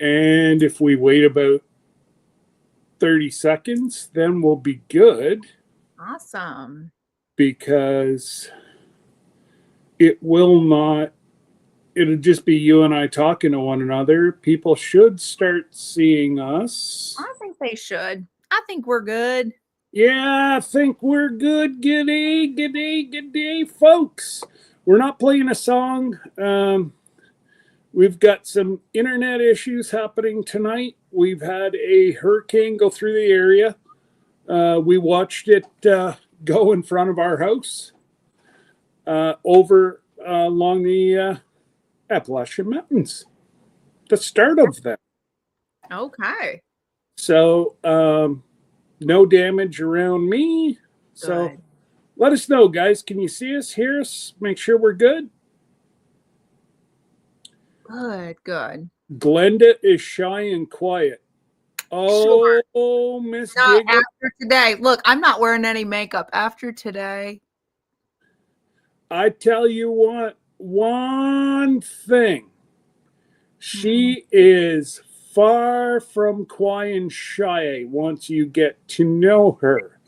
And if we wait about 30 seconds, then we'll be good. Awesome. Because it'll just be you and I talking to one another. People should start seeing us. I think they should. I think we're good. Yeah, I think we're good. G'day, folks. We're not playing a song. We've got some internet issues happening tonight. We've had a hurricane go through the area. We watched it go in front of our house over along the Appalachian Mountains. The start of them. Okay. So, no damage around me. So, Good. let us know, guys. Can you see us, hear us? Make sure we're good. Good. Glenda is shy and quiet. Oh, sure. Miss Not after today. Look, I'm not wearing any makeup after today. I tell you what, one thing. She is far from quiet and shy once you get to know her.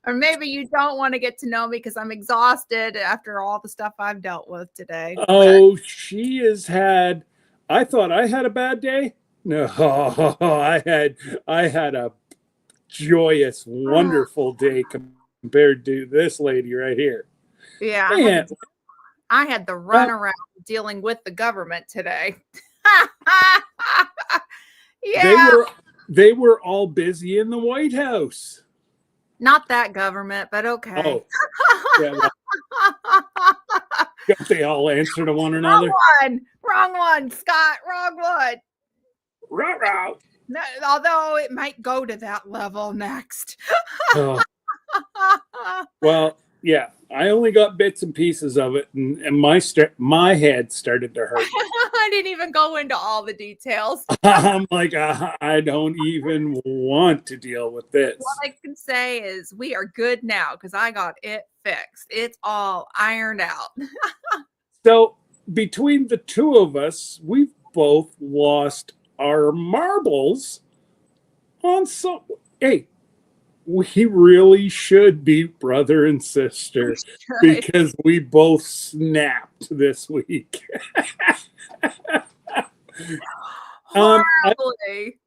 Or maybe you don't want to get to know me because I'm exhausted after all the stuff I've dealt with today. Oh, she has had, I thought I had a bad day. No, I had a joyous, wonderful day compared to this lady right here. Yeah. I had the run around dealing with the government today. Yeah. They were all busy in the White House. Not that government, but okay. Oh. Yeah, don't they all answer to one another? Wrong one, Scott. Wrong one. Right. No, although it might go to that level next. Oh. Well, yeah, I only got bits and pieces of it, and my head started to hurt. I didn't even go into all the details. I'm like, I don't even want to deal with this. What I can say is we are good now because I got it fixed. It's all ironed out. So between the two of us, we've both lost our marbles on some. Hey, we really should be brother and sister because we both snapped this week.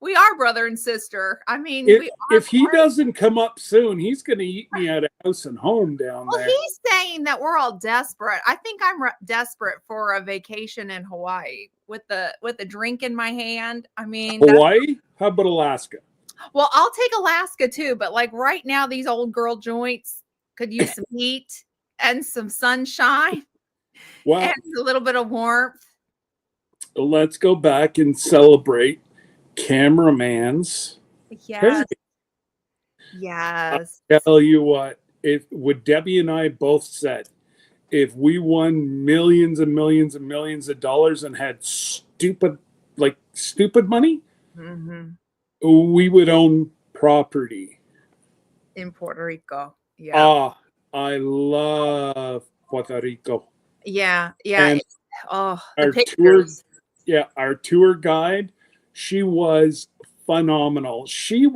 We are brother and sister. I mean, if he doesn't come up soon, he's going to eat me out of house and home down there. Well, he's saying that we're all desperate. I think I'm desperate for a vacation in Hawaii with a drink in my hand. I mean, Hawaii? How about Alaska? Well, I'll take Alaska too, but like right now, these old girl joints could use some heat and some sunshine and a little bit of warmth. Let's go back and celebrate Cameraman's. Yes. Yes. I'll tell you what, what Debbie and I both said, if we won millions and millions and millions of dollars and had stupid money, we would own property in Puerto Rico. Yeah. I love Puerto Rico. Yeah. And our pictures. Our tour guide, she was phenomenal. She'd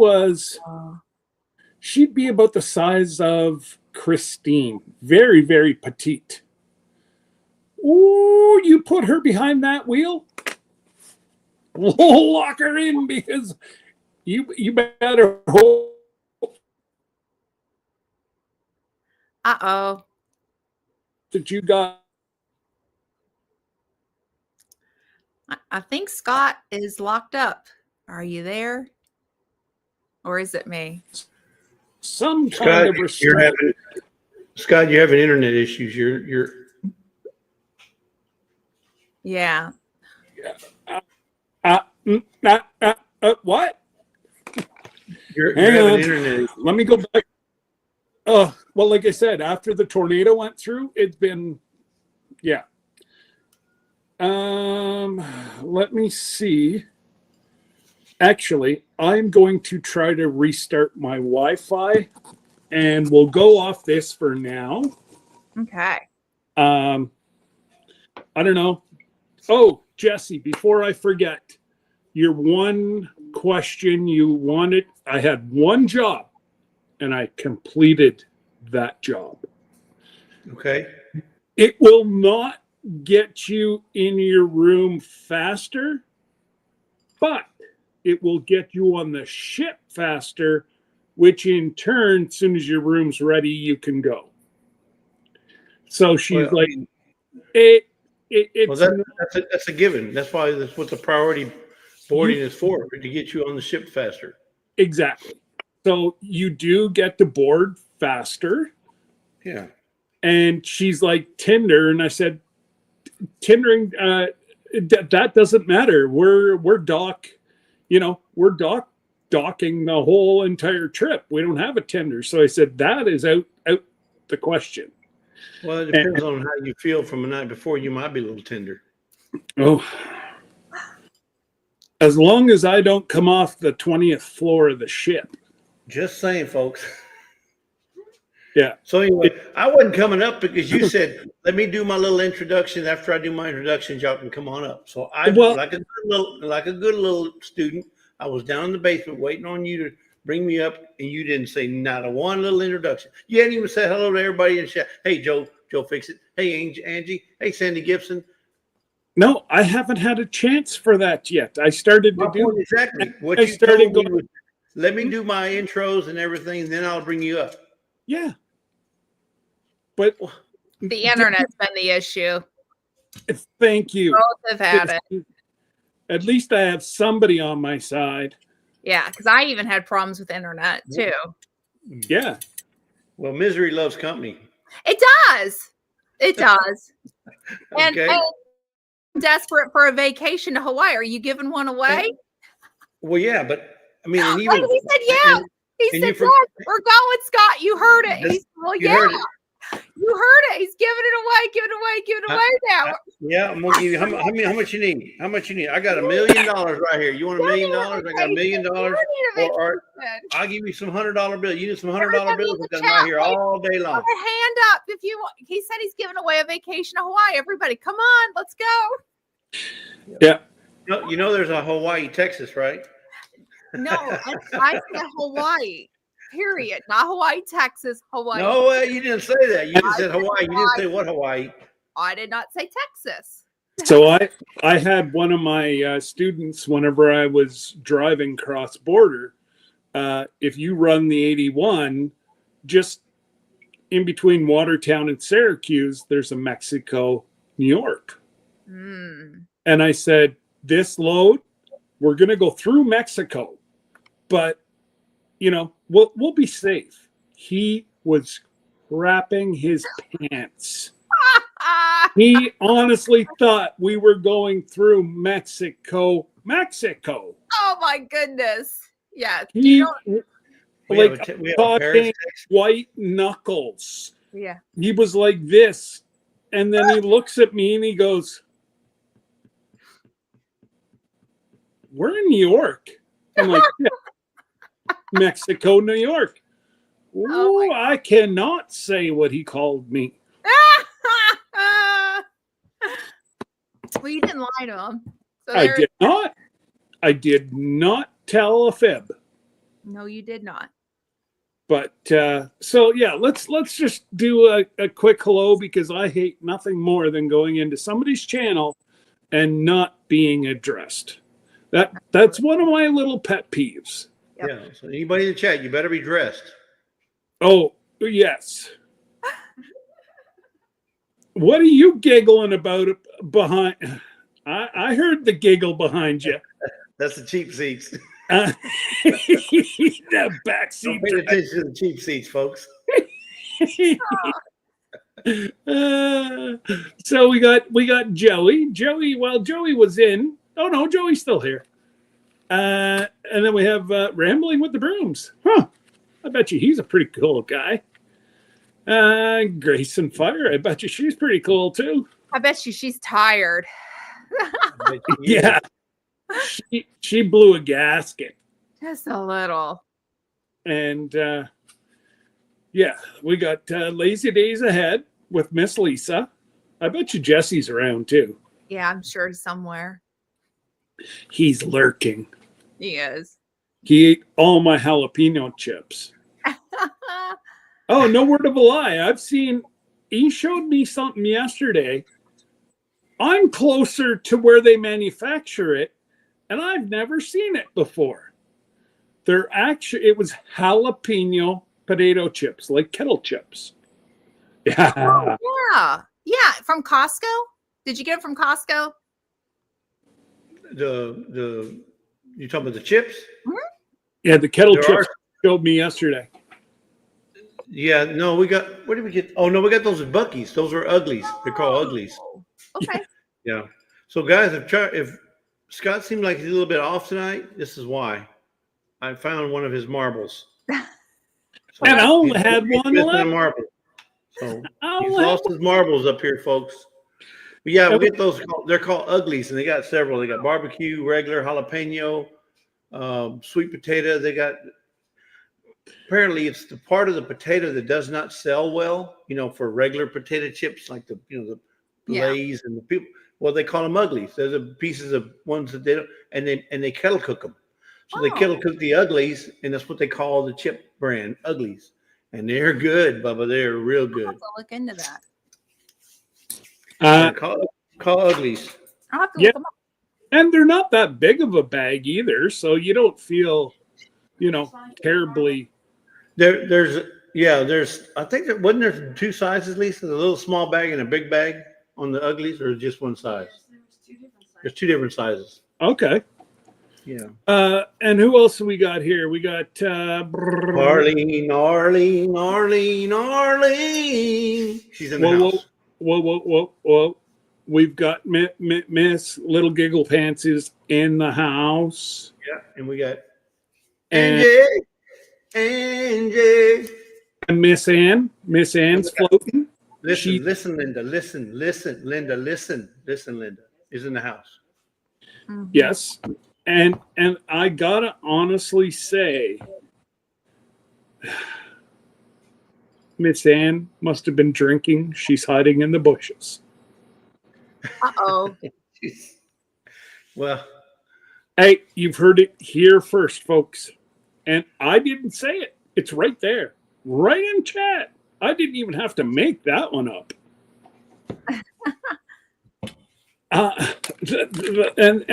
be about the size of Christine, very, very petite. Ooh, you put her behind that wheel, we'll lock her in because you better hold. Uh-oh. That you got. I think Scott is locked up. Are you there? Or is it me? Some kind of Scott, you're having internet issues. You're Yeah. What? You're having internet issues. Let me go back. Well, like I said, after the tornado went through, it's been, yeah. Let me see. Actually, I'm going to try to restart my Wi-Fi, and we'll go off this for now. Okay. I don't know. Oh, Jesse, before I forget, your one question you wanted, I had one job and I completed that job. Okay. It will not get you in your room faster, but it will get you on the ship faster, which in turn, as soon as your room's ready, you can go. So she's Well, like, well, that's a given. That's why that's what the priority boarding is for, to get you on the ship faster. Exactly. So you do get to board faster. Yeah. And she's like, Tinder. And I said, Tindering, that doesn't matter. We're docking the whole entire trip. We don't have a Tinder. So I said, that is out the question. Well, it depends on how you feel from the night before. You might be a little tender. Oh, as long as I don't come off the 20th floor of the ship. Just saying, folks. Yeah. So anyway, I wasn't coming up because you said, let me do my little introduction. After I do my introductions, y'all can come on up. So like a good little student, I was down in the basement waiting on you to bring me up, and you didn't say not a one little introduction. You hadn't even said hello to everybody in the chat. Hey, Joe Fix It. Hey, Angie. Hey, Sandy Gibson. No, I haven't had a chance for that yet. I started to do exactly what you told me was, let me do my intros and everything, and then I'll bring you up. Yeah. But the internet's been the issue. Thank you. Both have had it. At least I have somebody on my side. Yeah, because I even had problems with internet too. Yeah. Well, misery loves company. It does. It does. And I'm desperate for a vacation to Hawaii. Are you giving one away? Well, yeah, but I mean, and even, he said, yeah. He said, yes, we're going, Scott. You heard it. He said, well, yeah. You heard it. He's giving it away now. Yeah, I'm gonna give you how much you need. How much you need? I got $1 million right here. You want $1 million? I got $1 million. Or I'll give you some $100 bills. You need some $100 bills? I'm right here all day long. Put a hand up if you want. He said he's giving away a vacation to Hawaii. Everybody, come on, let's go. Yeah. You know, there's a Hawaii, Texas, right? No, I said Hawaii. Period. Not Hawaii, Texas, Hawaii. No, you didn't say that. You just said Hawaii. You didn't say what Hawaii. I did not say Texas. So I had one of my students, whenever I was driving cross border, if you run the 81, just in between Watertown and Syracuse, there's a Mexico, New York. And I said, this load, we're going to go through Mexico, but we'll be safe. He was crapping his pants. He honestly thought we were going through Mexico. Oh my goodness. Yeah. He we talking white knuckles. Yeah. He was like this. And then he looks at me and he goes, we're in New York. I'm like, yeah. Mexico, New York. Ooh, I cannot say what he called me. Well, you didn't lie to him. So I did not. I did not tell a fib. No, you did not. But so yeah, let's just do a quick hello, because I hate nothing more than going into somebody's channel and not being addressed. That's one of my little pet peeves. Yep. Yeah. So anybody in the chat, you better be dressed. Oh, yes. What are you giggling about behind? I heard the giggle behind you. That's the cheap seats. The back seat. Don't pay attention to the cheap seats, folks. So we got Joey. Joey was in. Oh no, Joey's still here. And then we have Rambling with the Brooms. Huh. I bet you he's a pretty cool guy. Grace and Fire. I bet you she's pretty cool too. I bet you she's tired. Yeah. She blew a gasket. Just a little. And yeah, we got Lazy Days Ahead with Miss Lisa. I bet you Jesse's around too. Yeah, I'm sure somewhere. He's lurking. He is. He ate all my jalapeno chips. Oh, no word of a lie. He showed me something yesterday. I'm closer to where they manufacture it, and I've never seen it before. It was jalapeno potato chips, like kettle chips. Yeah. Oh, yeah. Yeah. From Costco? Did you get it from Costco? You talking about the chips? Mm-hmm. Yeah, the kettle chips showed me yesterday. Yeah, no, what did we get? Oh no, we got those at Buc-ee's. Those are uglies. They're called uglies. Okay. Yeah. So guys, if Scott seemed like he's a little bit off tonight, this is why. I found one of his marbles. So and I only had one left. Marble. So he's lost his marbles up here, folks. But yeah, we get those. They're called uglies, and they got several. They got barbecue, regular, jalapeno, sweet potato. They got. Apparently, it's the part of the potato that does not sell well. For regular potato chips, like the Lay's and the people. Well, they call them uglies. They're the pieces of ones that they don't, and they kettle cook them. So they kettle cook the uglies, and that's what they call the chip brand, uglies. And they're good, Bubba. They're real good. I'll have to look into that. Call uglies. I'll have to look them up. And they're not that big of a bag either, so you don't feel, terribly. There's I think wasn't there two sizes, Lisa? The little small bag and a big bag on the uglies, or just one size? There's two different sizes. Okay. Yeah. And who else we got here? We got Arlene. She's in the house. Whoa. We've got Miss Little Giggle Pants is in the house. Yeah, and we got Angie. And Miss Ann. Miss Ann's floating. Listen, Linda. Listen, Linda. Listen, Linda is in the house. Mm-hmm. Yes. And I gotta honestly say, Miss Ann must have been drinking. She's hiding in the bushes. Uh-oh. Well, hey, you've heard it here first, folks. And I didn't say it. It's right there, right in chat. I didn't even have to make that one up. And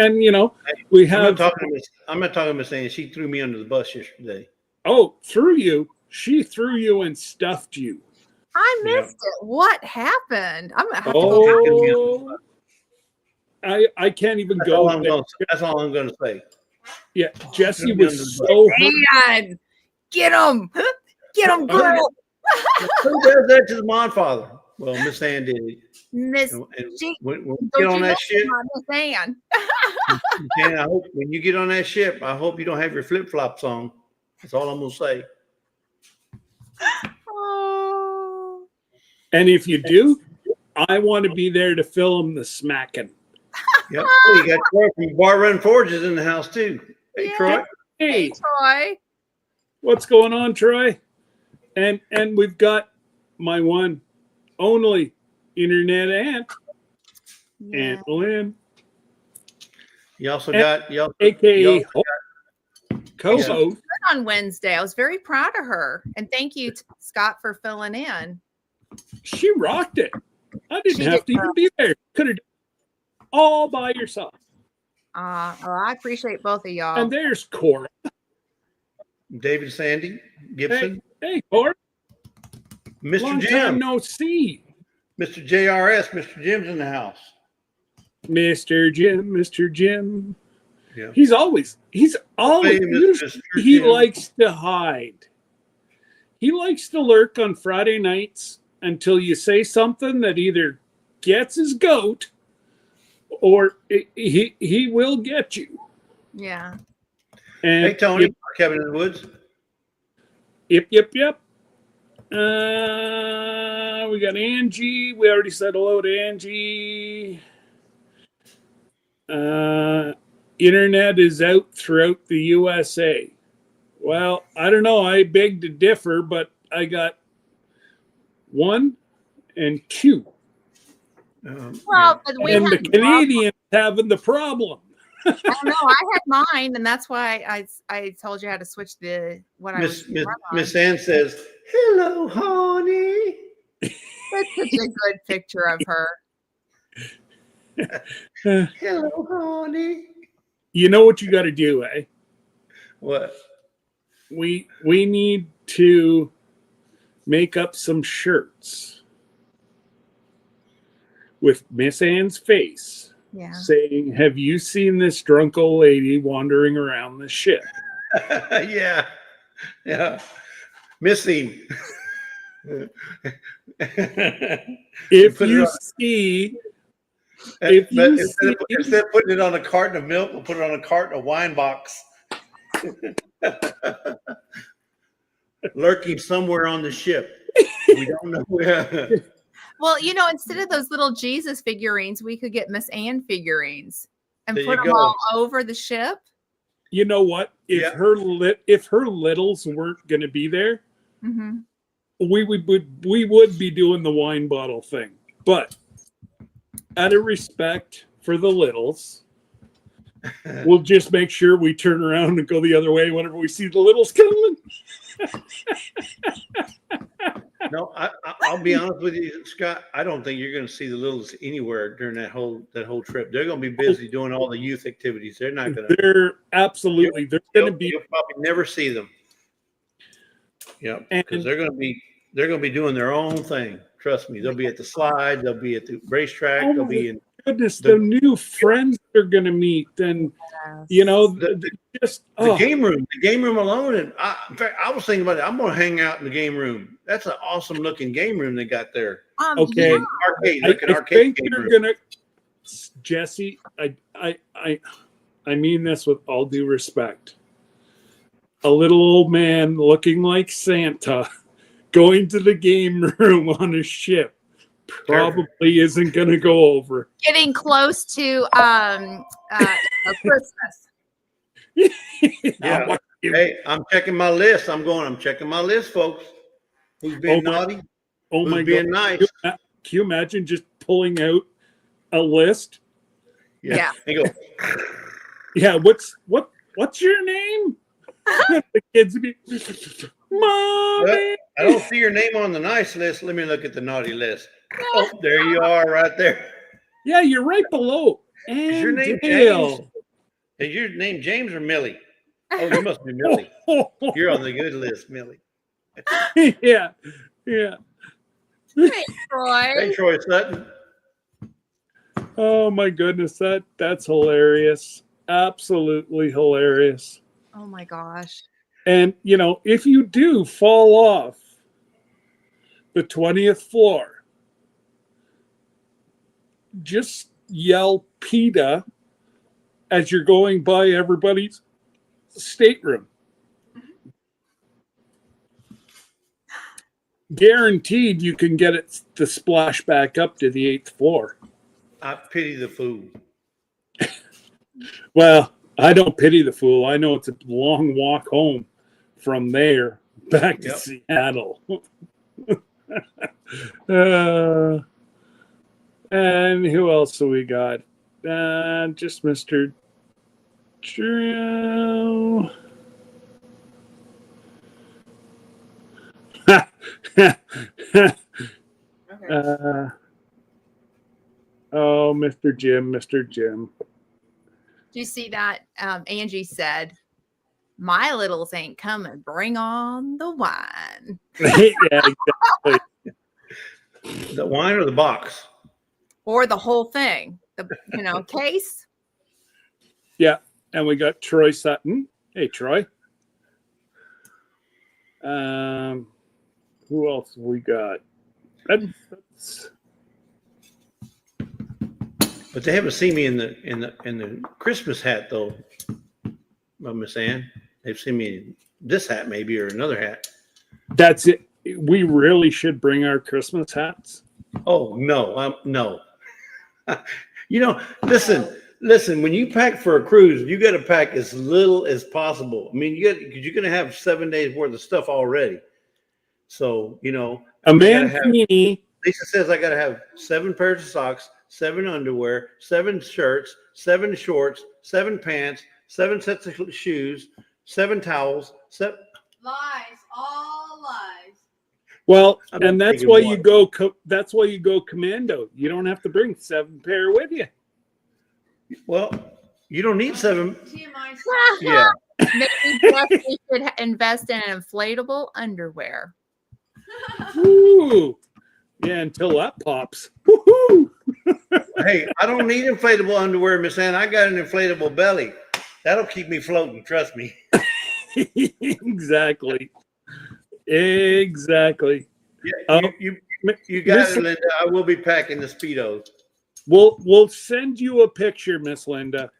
we have. I'm not talking about saying she threw me under the bus yesterday. Oh, threw you? She threw you and stuffed you. I missed it. What happened? I'm gonna have to go back. I can't even go. That's all I'm going to say. Yeah, Jesse was so hurt. Get him, girl. Who does that to the Modfather? Well, Miss Ann did it. Miss, when you get on that ship, Miss Ann. I hope when you get on that ship, I hope you don't have your flip flops on. That's all I'm gonna say. Oh. And if you do, I want to be there to film the smacking. Yep. Oh, you got Troy from Bar Run Forges in the house too. Hey, yeah. Troy. Hey, Troy. What's going on, Troy? And we've got my one only internet aunt, Aunt Lynn. You also got AKA co-host on Wednesday. I was very proud of her, and thank you, Scott, for filling in. She rocked it. I didn't have to even be there. Could have all by yourself. I appreciate both of y'all. And there's Cora. David Sandy Gibson. Hey Cora. Mr. Long Jim. Time no see. Mr. JRS. Mr. Jim's in the house. Mr. Jim. Yeah. He's always he likes to hide. He likes to lurk on Friday nights until you say something that either gets his goat or he will get you. Yeah. And hey, Tony, Kevin in the Woods. Yep. We got Angie. We already said hello to Angie. Internet is out throughout the USA. Well, I don't know. I beg to differ, but I got 1 and 2. Well, but we and had the Canadians having the problem. I don't know. I had mine, and that's why I told you how to switch the what Miss Ann says, "Hello, honey." That's such a good picture of her. Hello, honey. You know what you got to do, eh? What? We need to make up some shirts with Miss Ann's face. Yeah. Saying, "Have you seen this drunk old lady wandering around the ship?" Yeah. Missing. If you see, instead of putting it on a carton of milk, we'll put it on a carton of wine box. Lurking somewhere on the ship. We don't know where. Well, instead of those little Jesus figurines, we could get Miss Ann figurines and There put you them go. all over the ship. you know what? If Yeah. her littles weren't going to be there, Mm-hmm. we would be doing the wine bottle thing. But out of respect for the littles, we'll just make sure we turn around and go the other way whenever we see the littles coming. No, I'll be honest with you, Scott. I don't think you're going to see the littles anywhere during that whole trip. They're going to be busy doing all the youth activities. They're not going to. They're absolutely. They're going to be. You'll probably never see them. Yeah, because they're going to be doing their own thing. Trust me. They'll be at the slide. They'll be at the racetrack. Oh They'll be in. Goodness, the new friends they're going to meet, and just the game room. The game room alone. And in fact, I was thinking about it. I'm going to hang out in the game room. That's an awesome looking game room they got there. Okay. Yeah. Arcade, I arcade think game you're room. gonna, Jesse. I mean this with all due respect. A little old man looking like Santa going to the game room on a ship probably isn't going to go over. Getting close to Christmas. Yeah. Hey, I'm checking my list. I'm checking my list, folks. Who's being naughty? Oh my Who's being God. nice? Can you imagine just pulling out a list? Yeah. And go, Yeah, what's your name? The kids would be, Mommy. I don't see your name on the nice list. Let me look at the naughty list. Oh, there you are right there. Yeah, you're right below. Is your name Dale. James? Is your name James or Millie? Oh, you must be Millie. You're on the good list, Millie. Yeah. Hey, Troy. Hey, Troy Sutton. Oh my goodness, that's hilarious. Absolutely hilarious. Oh my gosh. And if you do fall off the 20th floor, just yell PETA as you're going by everybody's stateroom. Guaranteed you can get it to splash back up to the 8th floor. I pity the fool. Well, I don't pity the fool. I know it's a long walk home from there back to Seattle. And who else do we got? Just Mr. Trio. Mr. Jim. Do you see that? Angie said, "My littles ain't coming. Bring on the wine." Yeah, exactly. The wine or the box? Or the whole thing. The case. Yeah, and we got Troy Sutton. Hey, Troy. Who else have we got? That's... But they haven't seen me in the Christmas hat though, Miss Ann. They've seen me in this hat maybe or another hat. That's it. We really should bring our Christmas hats. Oh no, no. Listen. When you pack for a cruise, you got to pack as little as possible. I mean, you're going to have 7 days worth of stuff already. So a mankini. Lisa says I got to have 7 pairs of socks, 7 underwear, 7 shirts, 7 shorts, 7 pants, 7 sets of shoes, 7 towels. Lies, all lies. Well, I'm and not that's taking why one. you go. That's why you go commando. You don't have to bring 7 pair with you. Well, you don't need 7. TMI. Yeah. Maybe Jesse should invest in inflatable underwear. Ooh, yeah. Until that pops. Woohoo! Hey, I don't need inflatable underwear, Miss Ann. I got an inflatable belly. That'll keep me floating. Trust me. Exactly. Exactly. Yeah, you got Miss- it, Linda. I will be packing the Speedos. We'll send you a picture, Miss Linda.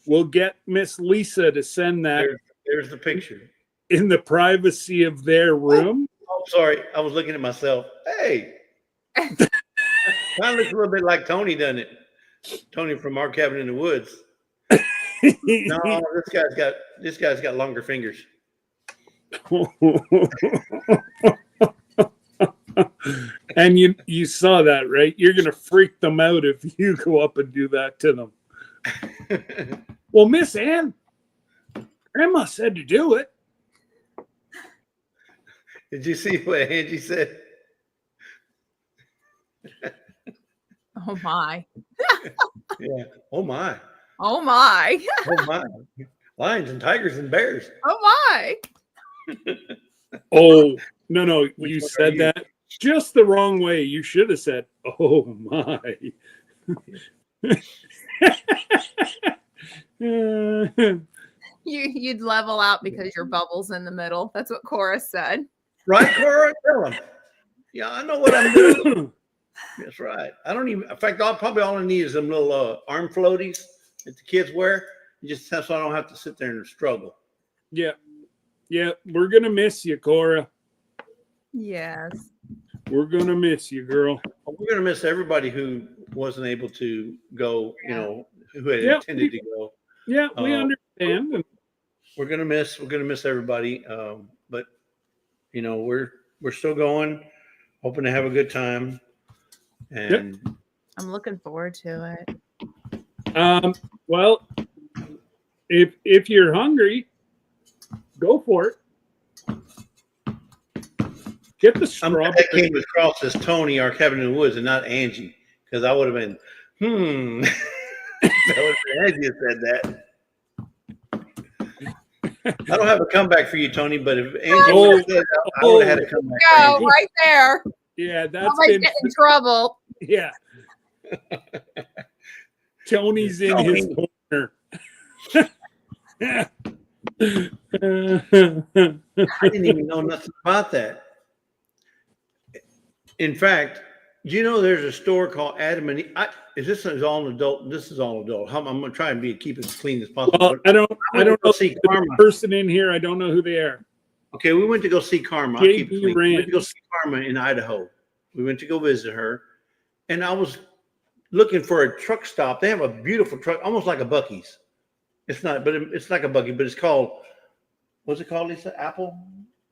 We'll get Miss Lisa to send that There's the picture. in the privacy of their room. Oh, sorry. I was looking at myself. Hey. Kind of looks a little bit like Tony, doesn't it? Tony from Our Cabin in the Woods. No, this guy's got longer fingers. And you saw that, right? You're gonna freak them out if you go up and do that to them. Well, Miss Ann, Grandma said to do it. Did you see what Angie said? Oh my. Yeah. Oh my. Oh my. Oh my. Lions and tigers and bears. Oh my. Oh no, Which you one are said you? that just the wrong way. You should have said, "Oh my." You'd level out because your bubble's in the middle. That's what Cora said. Right, Cora? Tell him. Yeah, I know what I'm doing. That's right. I don't even. In fact, all I need is some little arm floaties that the kids wear. Just so I don't have to sit there and struggle. Yeah, we're gonna miss you, Cora. Yes. We're gonna miss you, girl. We're gonna miss everybody who wasn't able to go. You know, who had Yeah. intended to go. Yeah, we Uh, understand. And We're gonna miss everybody. But you know, we're still going, hoping to have a good time. And I'm looking forward to it. Well, if you're hungry, go for it. Get the I'm strawberry. glad that came across as Tony, Our Cabin in the Woods, and not Angie, because I would have been, that would have been Angie that said that. I don't have a comeback for you, Tony, but if Angie would have said that, I would have had a comeback for Go Angie. right there. Yeah, that's Nobody's been getting in trouble. yeah. Tony's in his corner. I didn't even know nothing about that. In fact, do you know there's a store called Adam and Eve? This is all adult. This is all adult. I'm going to try and keep it as clean as possible. Well, I don't know see the Karma. person in here. I don't know who they are. Okay, we went to go see Karma. I'll keep it JB clean. We went to go Rand. see Karma in Idaho. We went to go visit her, and I was looking for a truck stop. They have a beautiful truck, almost like a Buc-ee's. It's not, but it's like a Buc-ee, but it's called, what's it called, Lisa? Apple?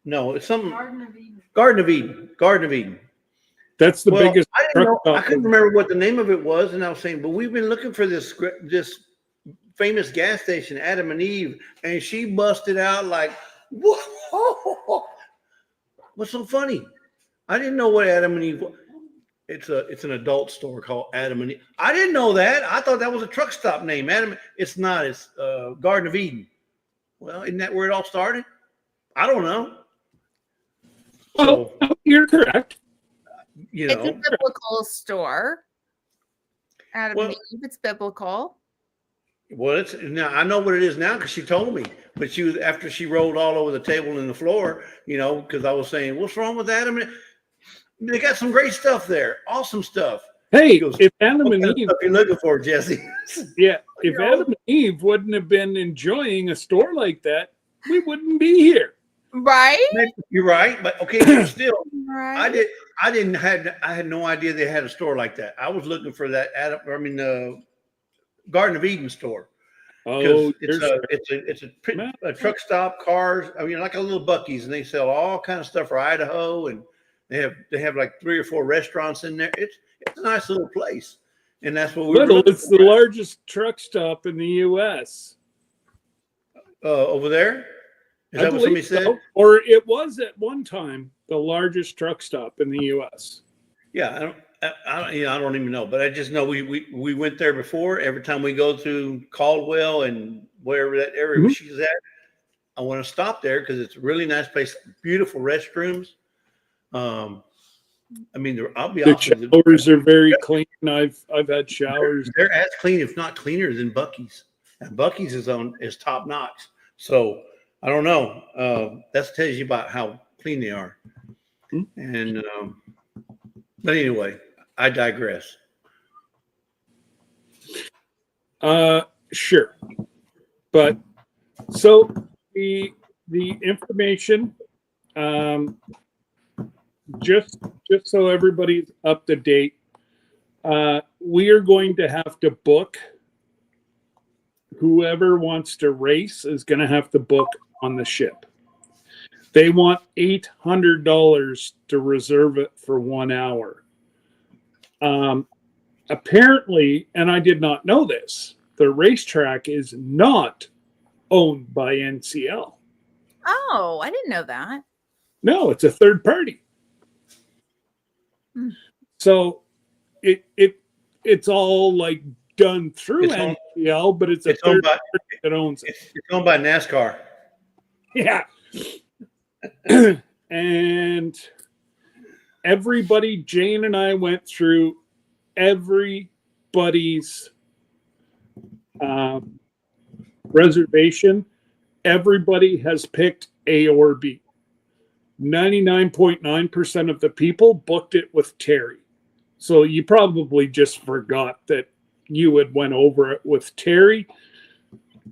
No, it's something. Garden of Eden. Garden of Eden. Garden of Eden. That's the Well, biggest I didn't truck know. I stop. couldn't remember what the name of it was, and I was saying, but we've been looking for this famous gas station, Adam and Eve, and she busted out like, whoa! What's so funny? I didn't know what Adam and Eve was. It's an adult store called Adam and Eve. I didn't know that. I thought that was a truck stop name. It's not. It's Garden of Eden. Well, isn't that where it all started? I don't know. Well, you're correct. You It's know, a biblical store. Adam Well- and Eve, it's biblical. well, it's now I know what it is now because she told me. But she was after she rolled all over the table and the floor, you know, because I was saying, "What's wrong with Adam?" They got some great stuff there, awesome stuff. Hey, goes, if Adam What and kind of Eve, stuff you looking for, Jesse? yeah, if You know? Adam and Eve wouldn't have been enjoying a store like that, we wouldn't be here. Right? You're right, but okay, but still, Right. I had no idea they had a store like that. I was looking for that Garden of Eden store. Oh, It's a truck stop, cars. I mean, like a little Buc-ee's, and they sell all kind of stuff for Idaho, and they have like 3 or 4 restaurants in there. It's a nice little place, and that's what it's the largest truck stop in the U.S. Over there. Is that what somebody said? So. Or it was at one time the largest truck stop in the U.S. Yeah, I don't even know, but I just know we went there before. Every time we go to Caldwell and wherever that area she's at, I want to stop there because it's a really nice place. Beautiful restrooms. I mean, I'll be honest with you, the showers are very clean. I've had showers. They're as clean, if not cleaner, than Buc-ee's. And Buc-ee's is top notch. So I don't know. That tells you about how clean they are. And but anyway, I digress. Sure, but so the information. Just so everybody's up to date, we are going to have to book. Whoever wants to race is going to have to book on the ship. They want $800 to reserve it for 1 hour. Apparently, and I did not know this, the racetrack is not owned by NCL. Oh, I didn't know that. No, it's a third party. So it's all like done through NCL, but it's a third party that owns it. It's owned by NASCAR. Yeah. And everybody, Jane and I went through everybody's reservation. Everybody has picked A or B. 99.9% of the people booked it with Terry. So you probably just forgot that you had went over it with Terry.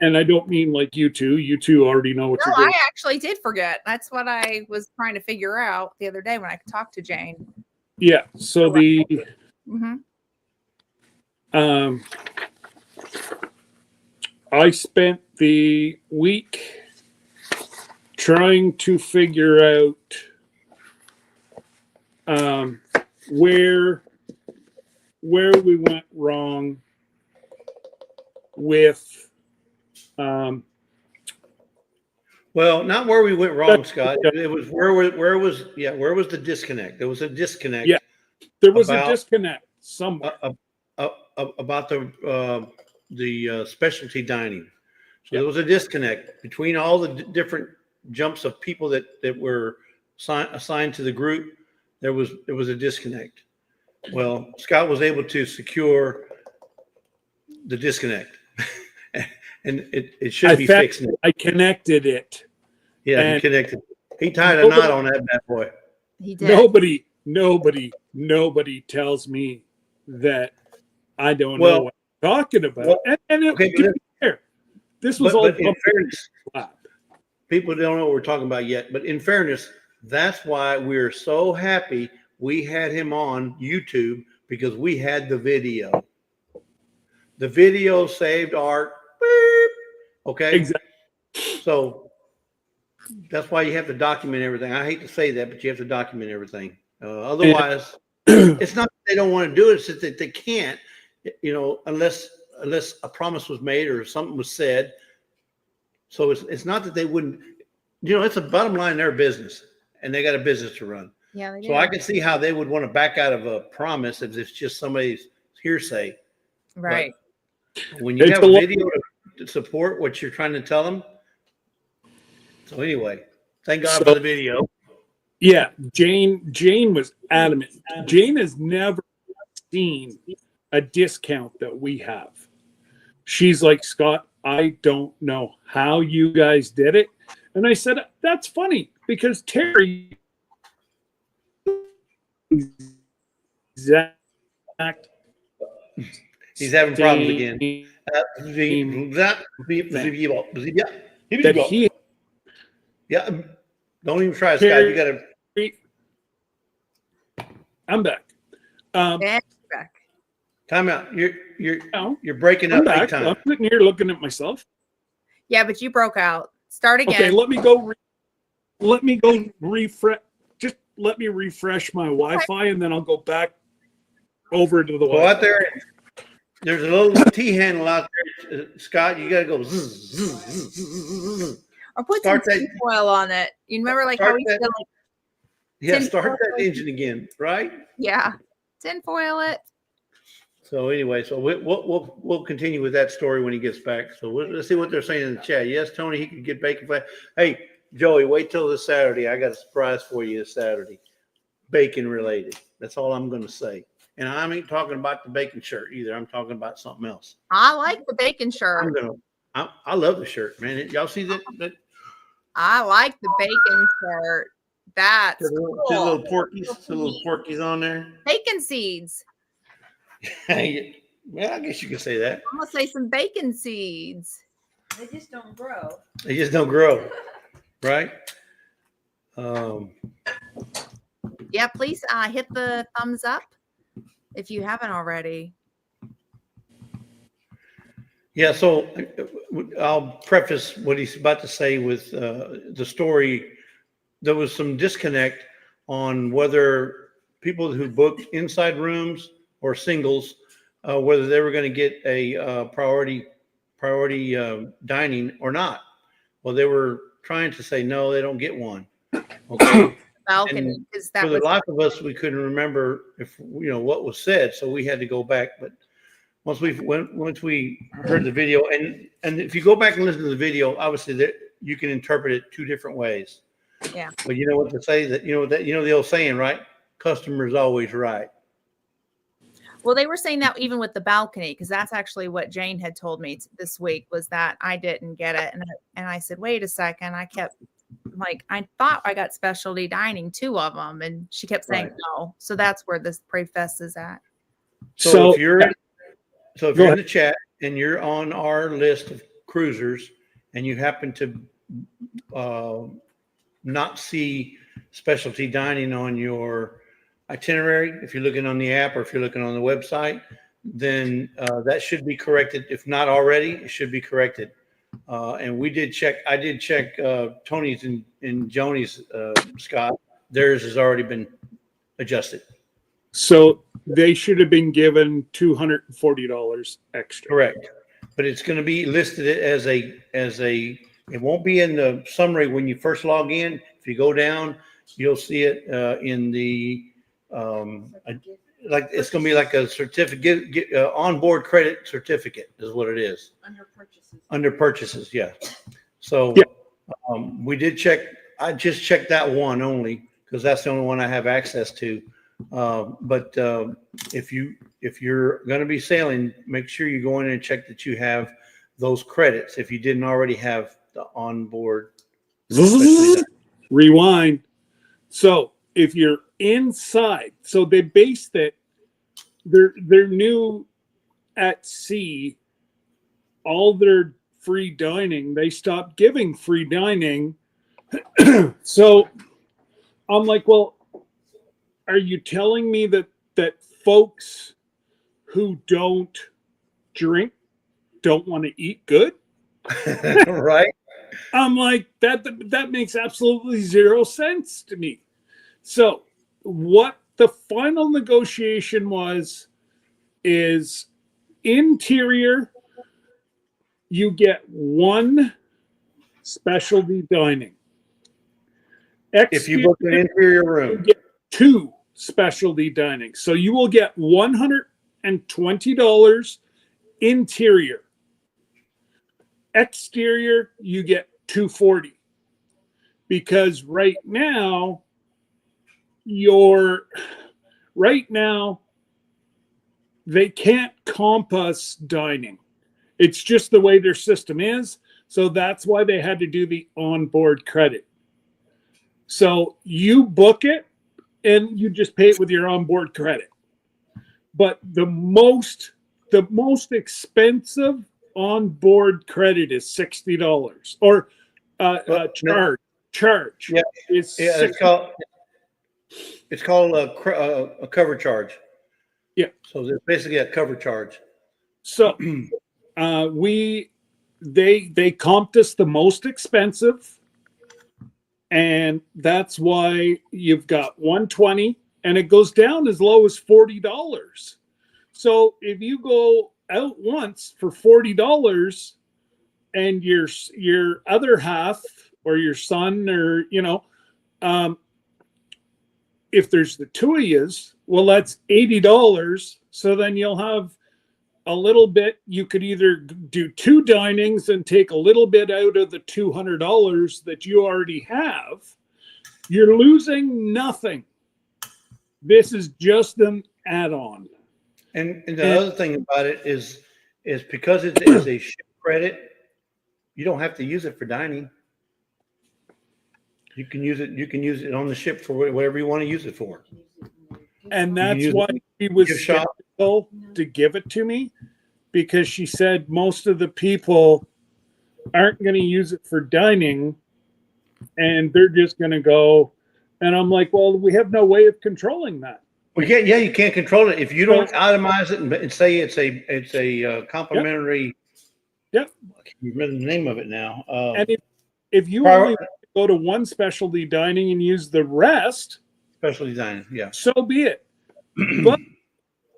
And I don't mean like you two. You two already know what you're doing. I actually did forget. That's what I was trying to figure out the other day when I talked to Jane. Yeah. So I spent the week trying to figure out where we went wrong with well, not where we went wrong, Scott. It was where was the disconnect? There was a disconnect. Yeah, there was a disconnect somewhere about the specialty dining. So there was a disconnect between all the different jumps of people that were assigned to the group. There was a disconnect. Well, Scott was able to secure the disconnect, and it should be fixed now. I connected it. Yeah, he connected. He tied a knot on that bad boy. He did. Nobody tells me that I don't know what I'm talking about. Well, and to be fair, this was all in fairness. People don't know what we're talking about yet, but in fairness, that's why we're so happy we had him on YouTube, because we had the video. The video saved our beep. Okay. Exactly. So that's why you have to document everything. I hate to say that, but you have to document everything. Otherwise, it's not that they don't want to do it; it's that they can't. Unless a promise was made or something was said. So it's not that they wouldn't. It's a bottom line. Their business, and they got a business to run. Yeah, they do. So I can see how they would want to back out of a promise if it's just somebody's hearsay. Right. But when you have a video to support what you're trying to tell them. So anyway, thank God for the video. Yeah, Jane was adamant. Jane has never seen a discount that we have. She's like, Scott, I don't know how you guys did it. And I said, that's funny, because Terry He's having problems again. Yeah, don't even try, Scott. You got to. I'm back. Back. Time out. You're breaking up big time. I'm sitting here looking at myself. Yeah, but you broke out. Start again. Okay, let me go refresh. Just let me refresh my Wi-Fi, and then I'll go back. over to the Go Wi-Fi. out there. There's a little T handle out there, Scott. You got to go. Zzz, zzz, zzz, zzz, zzz. Or put Start some that- tin foil on it. You remember like how Start we that- still like, Yeah, tin start foil. that engine again, right? yeah, tin foil it. So anyway, so we'll continue with that story when he gets back. So let's see what they're saying in the chat. Yes, Tony, he could get bacon flat. Hey, Joey, wait till this Saturday. I got a surprise for you this Saturday, bacon related. That's all I'm going to say. And I ain't talking about the bacon shirt either. I'm talking about something else. I like the bacon shirt. I love the shirt, man. Y'all see that? I like the bacon shirt. That's The cool. little porkies on there. Bacon seeds. Well, I guess you could say that. I'm gonna say some bacon seeds. They just don't grow. They just don't grow, right? Yeah, please hit the thumbs up if you haven't already. Yeah, so I'll preface what he's about to say with the story. There was some disconnect on whether people who booked inside rooms or singles, whether they were going to get a priority dining or not. Well, they were trying to say no, they don't get one. Okay. Balcony, because that For the was life of us, we couldn't remember if what was said, so we had to go back. But once we heard the video, and if you go back and listen to the video, obviously that you can interpret it two different ways. Yeah. But you know what to say, that the old saying, right? Customer's always right. well, they were saying that even with the balcony, because that's actually what Jane had told me this week, was that I didn't get it, and I said, wait a second, I kept like, I thought I got specialty dining, 2 of them, and she kept saying Right. no. So that's where this pre-fest is at. So if you're in Go the ahead. chat and you're on our list of cruisers and you happen to not see specialty dining on your itinerary, if you're looking on the app or if you're looking on the website, then that should be corrected. If not already, it should be corrected. And we did check. I did check Tony's and Joni's, Scott. Theirs has already been adjusted. So they should have been given $240 extra. Correct. But it's going to be listed as a. It won't be in the summary when you first log in. If you go down, you'll see it in the like it's going to be like a certificate, onboard credit certificate is what it is. Under purchases. Under purchases, yeah. So Yeah. we did check. I just checked that one only because that's the only one I have access to. But if you're going to be sailing, make sure you go in and check that you have those credits. If you didn't already have the onboard, Rewind. So if you're inside, so they based it, they're new at sea, all their free dining, they stopped giving free dining. So I'm like, well, are you telling me that folks who don't drink don't want to eat good? right? I'm like, that makes absolutely zero sense to me. So what the final negotiation is interior, you get 1 specialty dining. If you book an interior you room, get 2 specialty dining. So you will get $120 interior. Exterior, you get $240. Because right now they can't comp us dining. It's just the way their system is. So that's why they had to do the onboard credit. So you book it and you just pay it with your onboard credit. But the most expensive onboard credit is $60 or charge. Yeah. Is yeah, it's called a cover charge. Yeah. So there's basically a cover charge. So they comped us the most expensive, and that's why you've got 120 and it goes down as low as $40. So if you go out once for $40 and your other half or your son or, if there's the two of yous, well, that's $80. So then you'll have a little bit. You could either do 2 dinings and take a little bit out of the $200 that you already have. You're losing nothing. This is just an add-on. And the other thing about it is because it is a ship credit, you don't have to use it for dining. You can use it on the ship for whatever you want to use it for. And that's why she was skeptical to give it to me, because she said most of the people aren't going to use it for dining and they're just going to go. And I'm like, well, we have no way of controlling that. Well, you can't control it if you don't itemize it and say it's a complimentary. Yep. I can't remember the name of it now. And if you only go to one specialty dining and use the rest, specialty dining, yeah, so be it. But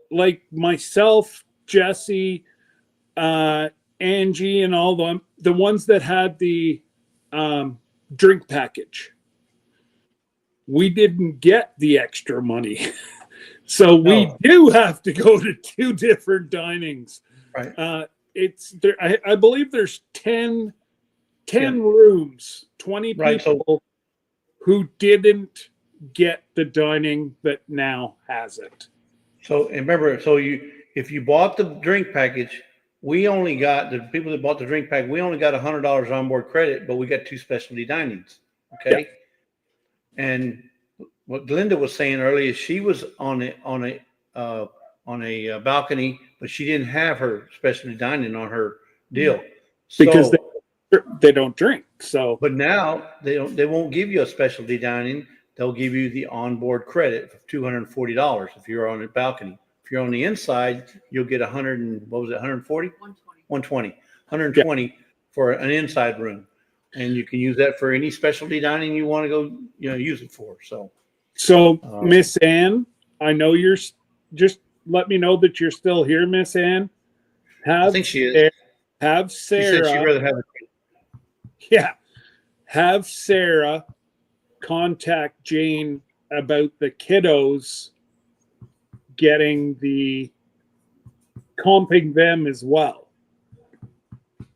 like myself, Jesse, Angie, and all them, the ones that had the drink package, we didn't get the extra money. So we do have to go to 2 different dinings. Right. It's there. I believe there's 10 rooms, 20 people who didn't get the dining that now has it. So and remember, if you bought the drink package, we only got the people that bought the drink pack. We only got $100 onboard credit, but we got 2 specialty dinings. Okay. Yeah. And what Glenda was saying earlier, she was on a balcony, but she didn't have her specialty dining on her deal because they don't drink. So, but now they won't give you a specialty dining. They'll give you the onboard credit of $240 if you're on a balcony. If you're on the inside, you'll get 140? 120 for an inside room. And you can use that for any specialty dining you want to go, use it for. So Miss Ann, I know you're just let me know that you're still here, Miss Ann. I think she is. Have Sarah. She said she'd rather have it. Yeah. Have Sarah contact Jane about the kiddos getting comping them as well,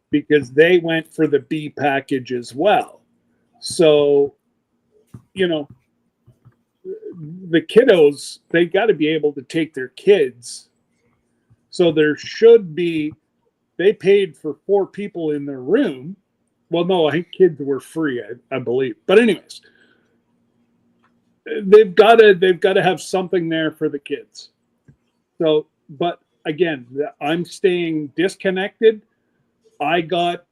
because they went for the B package as well. So, the kiddos, they got to be able to take their kids. So there should be, they paid for 4 people in their room. Well, no, I think kids were free, I believe. But anyways, they've got to have something there for the kids. So, but again, I'm staying disconnected. I got,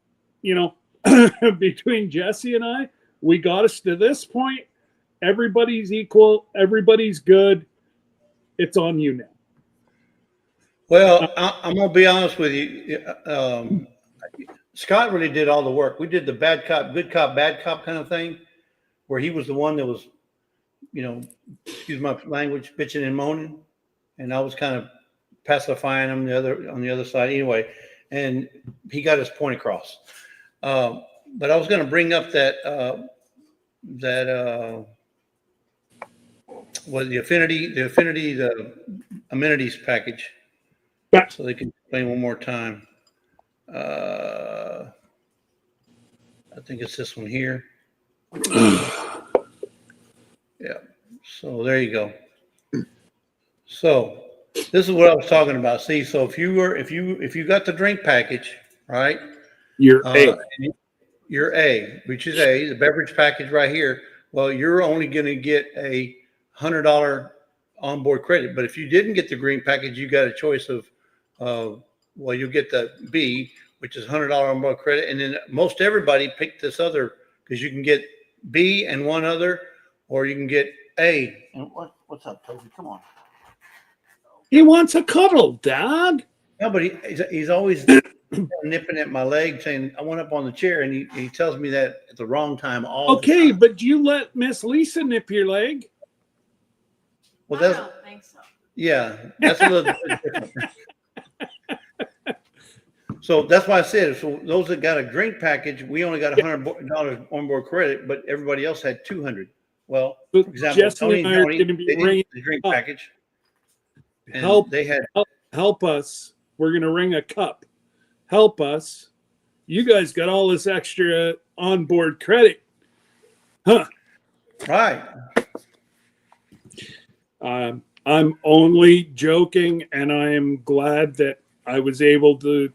between Jesse and I, we got us to this point. Everybody's equal. Everybody's good. It's on you now. Well, I'm going to be honest with you. Scott really did all the work. We did the bad cop, good cop, bad cop kind of thing, where he was the one that was, excuse my language, bitching and moaning. And I was kind of pacifying him on the other side anyway. And he got his point across. But I was going to bring up the amenities package. So they can explain one more time. I think it's this one here. Yeah. So there you go. So this is what I was talking about. See, so if you got the drink package, right? You're A. You're A, which is A, the beverage package right here. Well, you're only going to get a $100 onboard credit. But if you didn't get the green package, you got a choice of, you'll get the B, which is $100 onboard credit. And then most everybody picked this other, because you can get B and one other, or you can get A. And what's up, Toby? Come on. He wants a cuddle, Dad. No, but he's always nipping at my leg, saying, I went up on the chair, and he tells me that at the wrong time all the time. But you let Miss Lisa nip your leg. Well, I that's, don't think so. yeah, that's a little bit different. So that's why I said, so those that got a drink package, we only got $100 onboard credit, but everybody else had 200. Well, So for example, Jesse Tony and and I are Joni, going to be they didn't ringing get the drink up. package. And Help. they had, Help us. We're going to ring a cup. Help us. You guys got all this extra onboard credit. Huh. right. I'm only joking, and I am glad that I was able to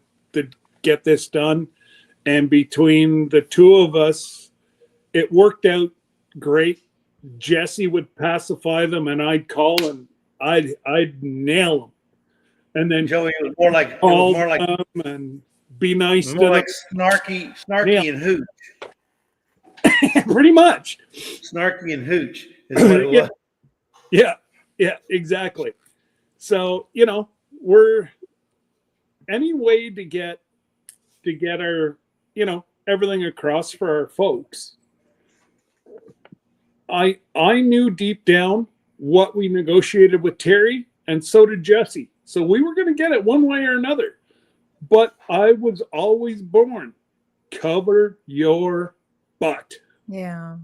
get this done. And between the two of us, it worked out great. Jesse would pacify them, and I'd call and I'd nail them. And then Joey, it was more like, call them and be nice to more them. like snarky Yeah. and hooch. Pretty much. Snarky and hooch is what it was. Yeah, exactly. So, we're any way to get our, everything across for our folks. I knew deep down what we negotiated with Terry, and so did Jesse. So we were going to get it one way or another. But I was always born, cover your butt. Yeah.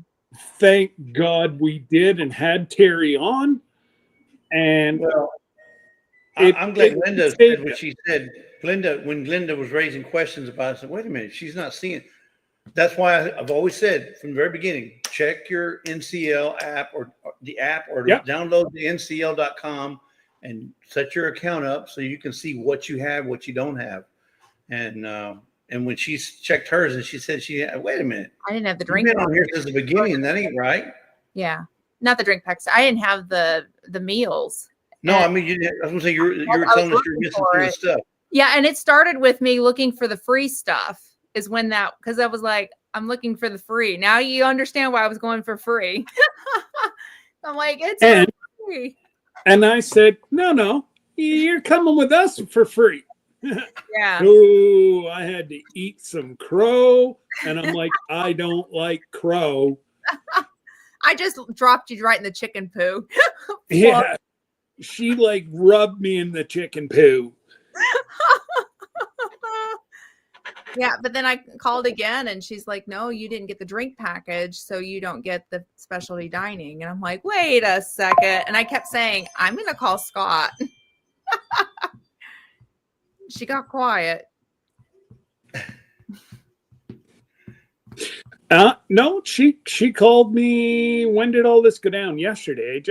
Thank God we did and had Terry on. And Well, it- I'm glad it Glenda saved said what it. she said. When Glenda was raising questions about it, I said, wait a minute, she's not seeing. That's why I've always said from the very beginning, check your NCL app or the app or Yep. download the ncl.com and set your account up so you can see what you have, what you don't have. And when she checked hers and she said wait a minute, I didn't have the you've drink. been on here since the beginning and that ain't right. Yeah. Not the drink packs. I didn't have the meals. No, And- I mean, I was gonna say you were I was telling us you're looking missing for some of the it. stuff. Yeah, and it started with me looking for the free stuff is when that because I was like, I'm looking for the free. Now you understand why I was going for free. I'm like, it's And- free. And I said, no, you're coming with us for free. Yeah. Oh, I had to eat some crow. And I'm like, I don't like crow. I just dropped you right in the chicken poo. Yeah. She like rubbed me in the chicken poo. Yeah, but then I called again and she's like, no, you didn't get the drink package, so you don't get the specialty dining. And I'm like, wait a second. And I kept saying, I'm going to call Scott. She got quiet. No, she called me. When did all this go down? Yesterday,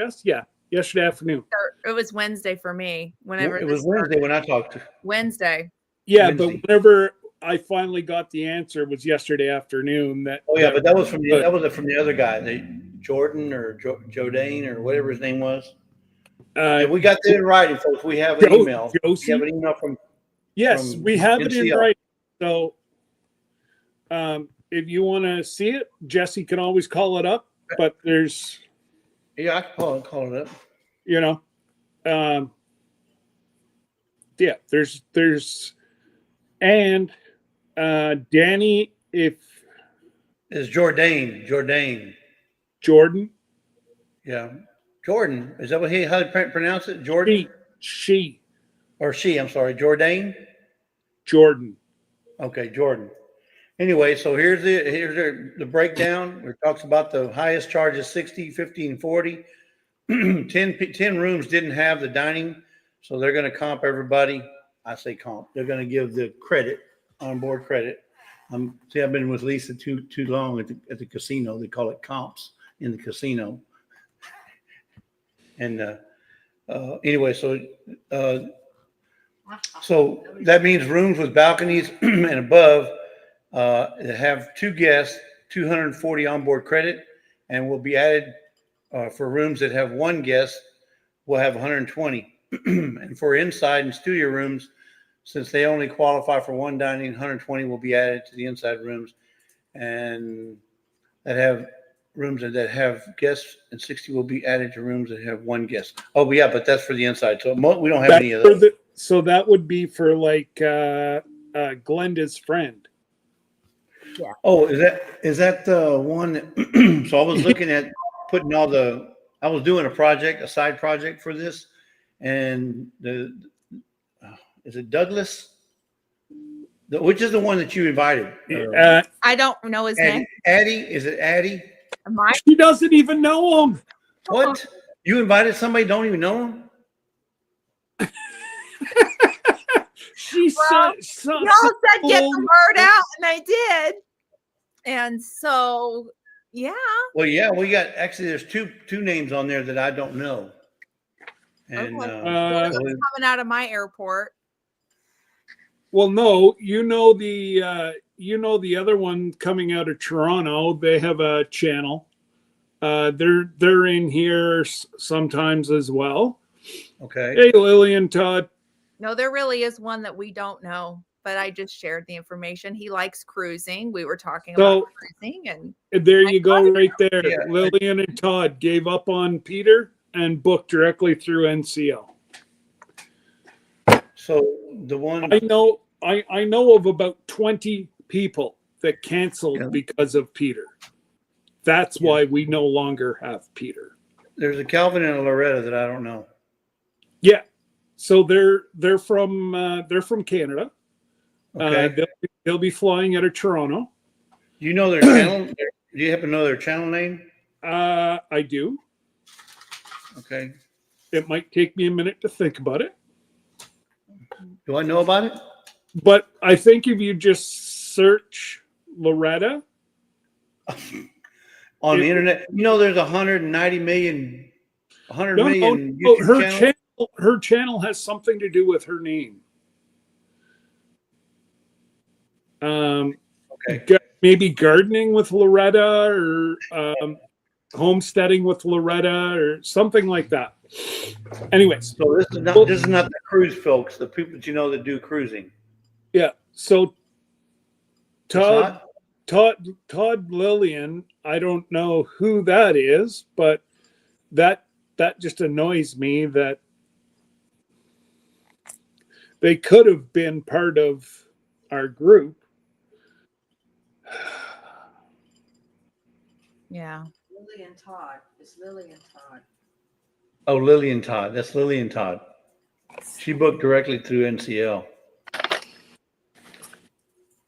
yesterday afternoon. It was Wednesday for me. Whenever It this was Wednesday started. when I talked to. Wednesday. Yeah, Wednesday. but whenever I finally got the answer was yesterday afternoon. Oh yeah, but that was from the other guy, the Jordan or Jodane or whatever his name was. And we got that in writing, folks. We have an email. Josie? We have an email from. Yes, from we have it in NCL. writing. So, if you want to see it, Jesse can always call it up. But there's, Yeah, I can call it up. yeah, there's, and Danny, if It's Jordan. Jordan, Yeah, Jordan. Is that how you pronounce it? Jordan she, or she? I'm sorry, Jordan. Jordan. Okay, Jordan. Anyway, so here's the breakdown. It talks about the highest charges 60, 50, and 40. 10 rooms didn't have the dining, so they're going to comp everybody. I say comp. They're going to give the credit, onboard credit. See, I've been with Lisa too long at the casino. They call it comps in the casino. And anyway, so that means rooms with balconies and above that have 2 guests, 240 onboard credit, and will be added for rooms that have 1 guest, will have 120. And for inside and studio rooms, since they only qualify for 1 dining, 120 will be added to the inside rooms, and that have rooms that have guests, and 60 will be added to rooms that have 1 guest. Oh, yeah, but that's for the inside. So we don't have any of those. So that would be for like Glenda's friend. Oh, is that the one? So I was looking at putting all the I was doing a side project for this, and is it Douglas? Which is the one that you invited? I don't know his name. Addie? Is it Addie? She doesn't even know him. What? You invited somebody don't even know him? She Well, said, Y'all said get the word out, and I did. And so, yeah. Well, yeah, there's two names on there that I don't know. And Okay. so Coming out of my airport. well, no, the other one coming out of Toronto. They have a channel. They're in here sometimes as well. okay. Hey, Lillian, Todd. No, there really is one that we don't know, but I just shared the information. He likes cruising. We were talking about cruising, and There you go, right there. Yeah. Lillian and Todd gave up on Peter and booked directly through NCL. So the one I know of about 20 people that canceled Yeah. because of Peter. That's Yeah. why we no longer have Peter. there's a Calvin and a Loretta that I don't know. Yeah. So they're from Canada. Okay. They'll be flying out of Toronto. Do you know their channel? Do you happen to know their channel name? I do. Okay. It might take me a minute to think about it, Do I know about it? but I think if you just search Loretta, On the It- internet, there's 190 million, 100 no, million no, YouTube channels. her channel has something to do with her name. Okay. Maybe gardening with Loretta or homesteading with Loretta or something like that. Anyways, So this is not the cruise folks, the people that that do cruising. yeah. So It's not? Todd Lillian, I don't know who that is, but that just annoys me that they could have been part of our group. yeah. Lillian Todd. It's Lillian Todd. Oh, Lillian Todd. That's Lillian Todd. She booked directly through NCL.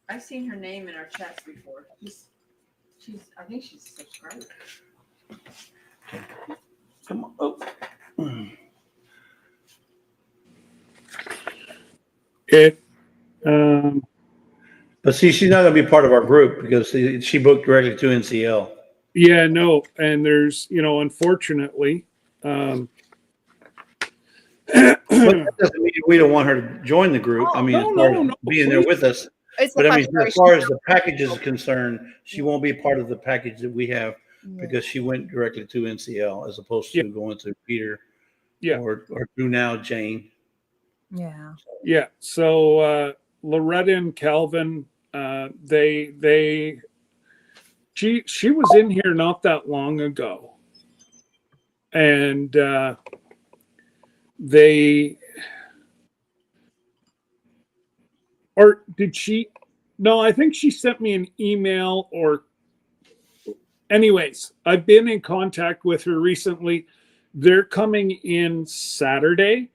I've seen her name in our chats before. I think she's a subscriber. Come on. Oh. But see, she's not going to be part of our group because she booked directly to NCL. Yeah, no, and there's unfortunately. But that doesn't mean we don't want her to join the group. I mean, No, as far no, as no, being there please. with us. It's But the I mean, frustration. as far as the package is concerned, she won't be part of the package that we have Yeah. because she went directly to NCL as opposed to going through Peter Yeah. or through now Jane. Yeah. Yeah. So Loretta and Calvin, she was in here not that long ago, and or did she? No, I think she sent me an email or. Anyways, I've been in contact with her recently. They're coming in Saturday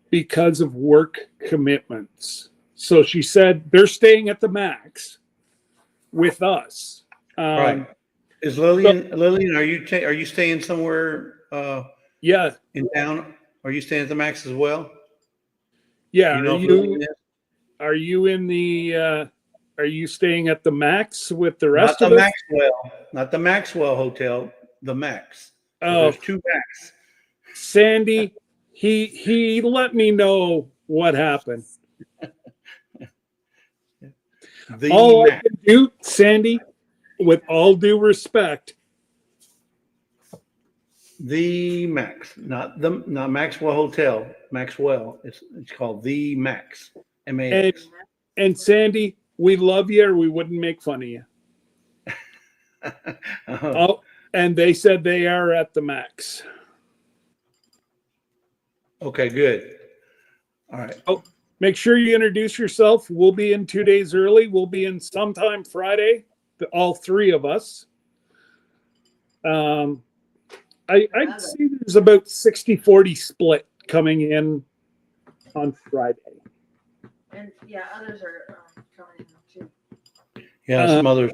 because of work commitments. So she said they're staying at the Max with us. Right. Is Lillian? Are you staying somewhere Yeah. in town? Are you staying at the Max as well? Yeah. You know if Lillian is? Are you in the? Are you staying at the Max with the Not rest the of us? Maxwell, not the Maxwell Hotel. The Max. So Oh, there's two Max. Sandy, he let me know what happened. The All I Max. can do, Sandy, with all due respect, The Max, not Maxwell Hotel. Maxwell. It's called the Max. MAX. and Sandy, we love you or we wouldn't make fun of you. Oh, and they said they are at the Max. Okay, good. All right. Make sure you introduce yourself. We'll be in 2 days early. We'll be in sometime Friday, all three of us. I'd say there's about 60-40 split coming in on Friday. And yeah, others are coming in too. Yeah, some others.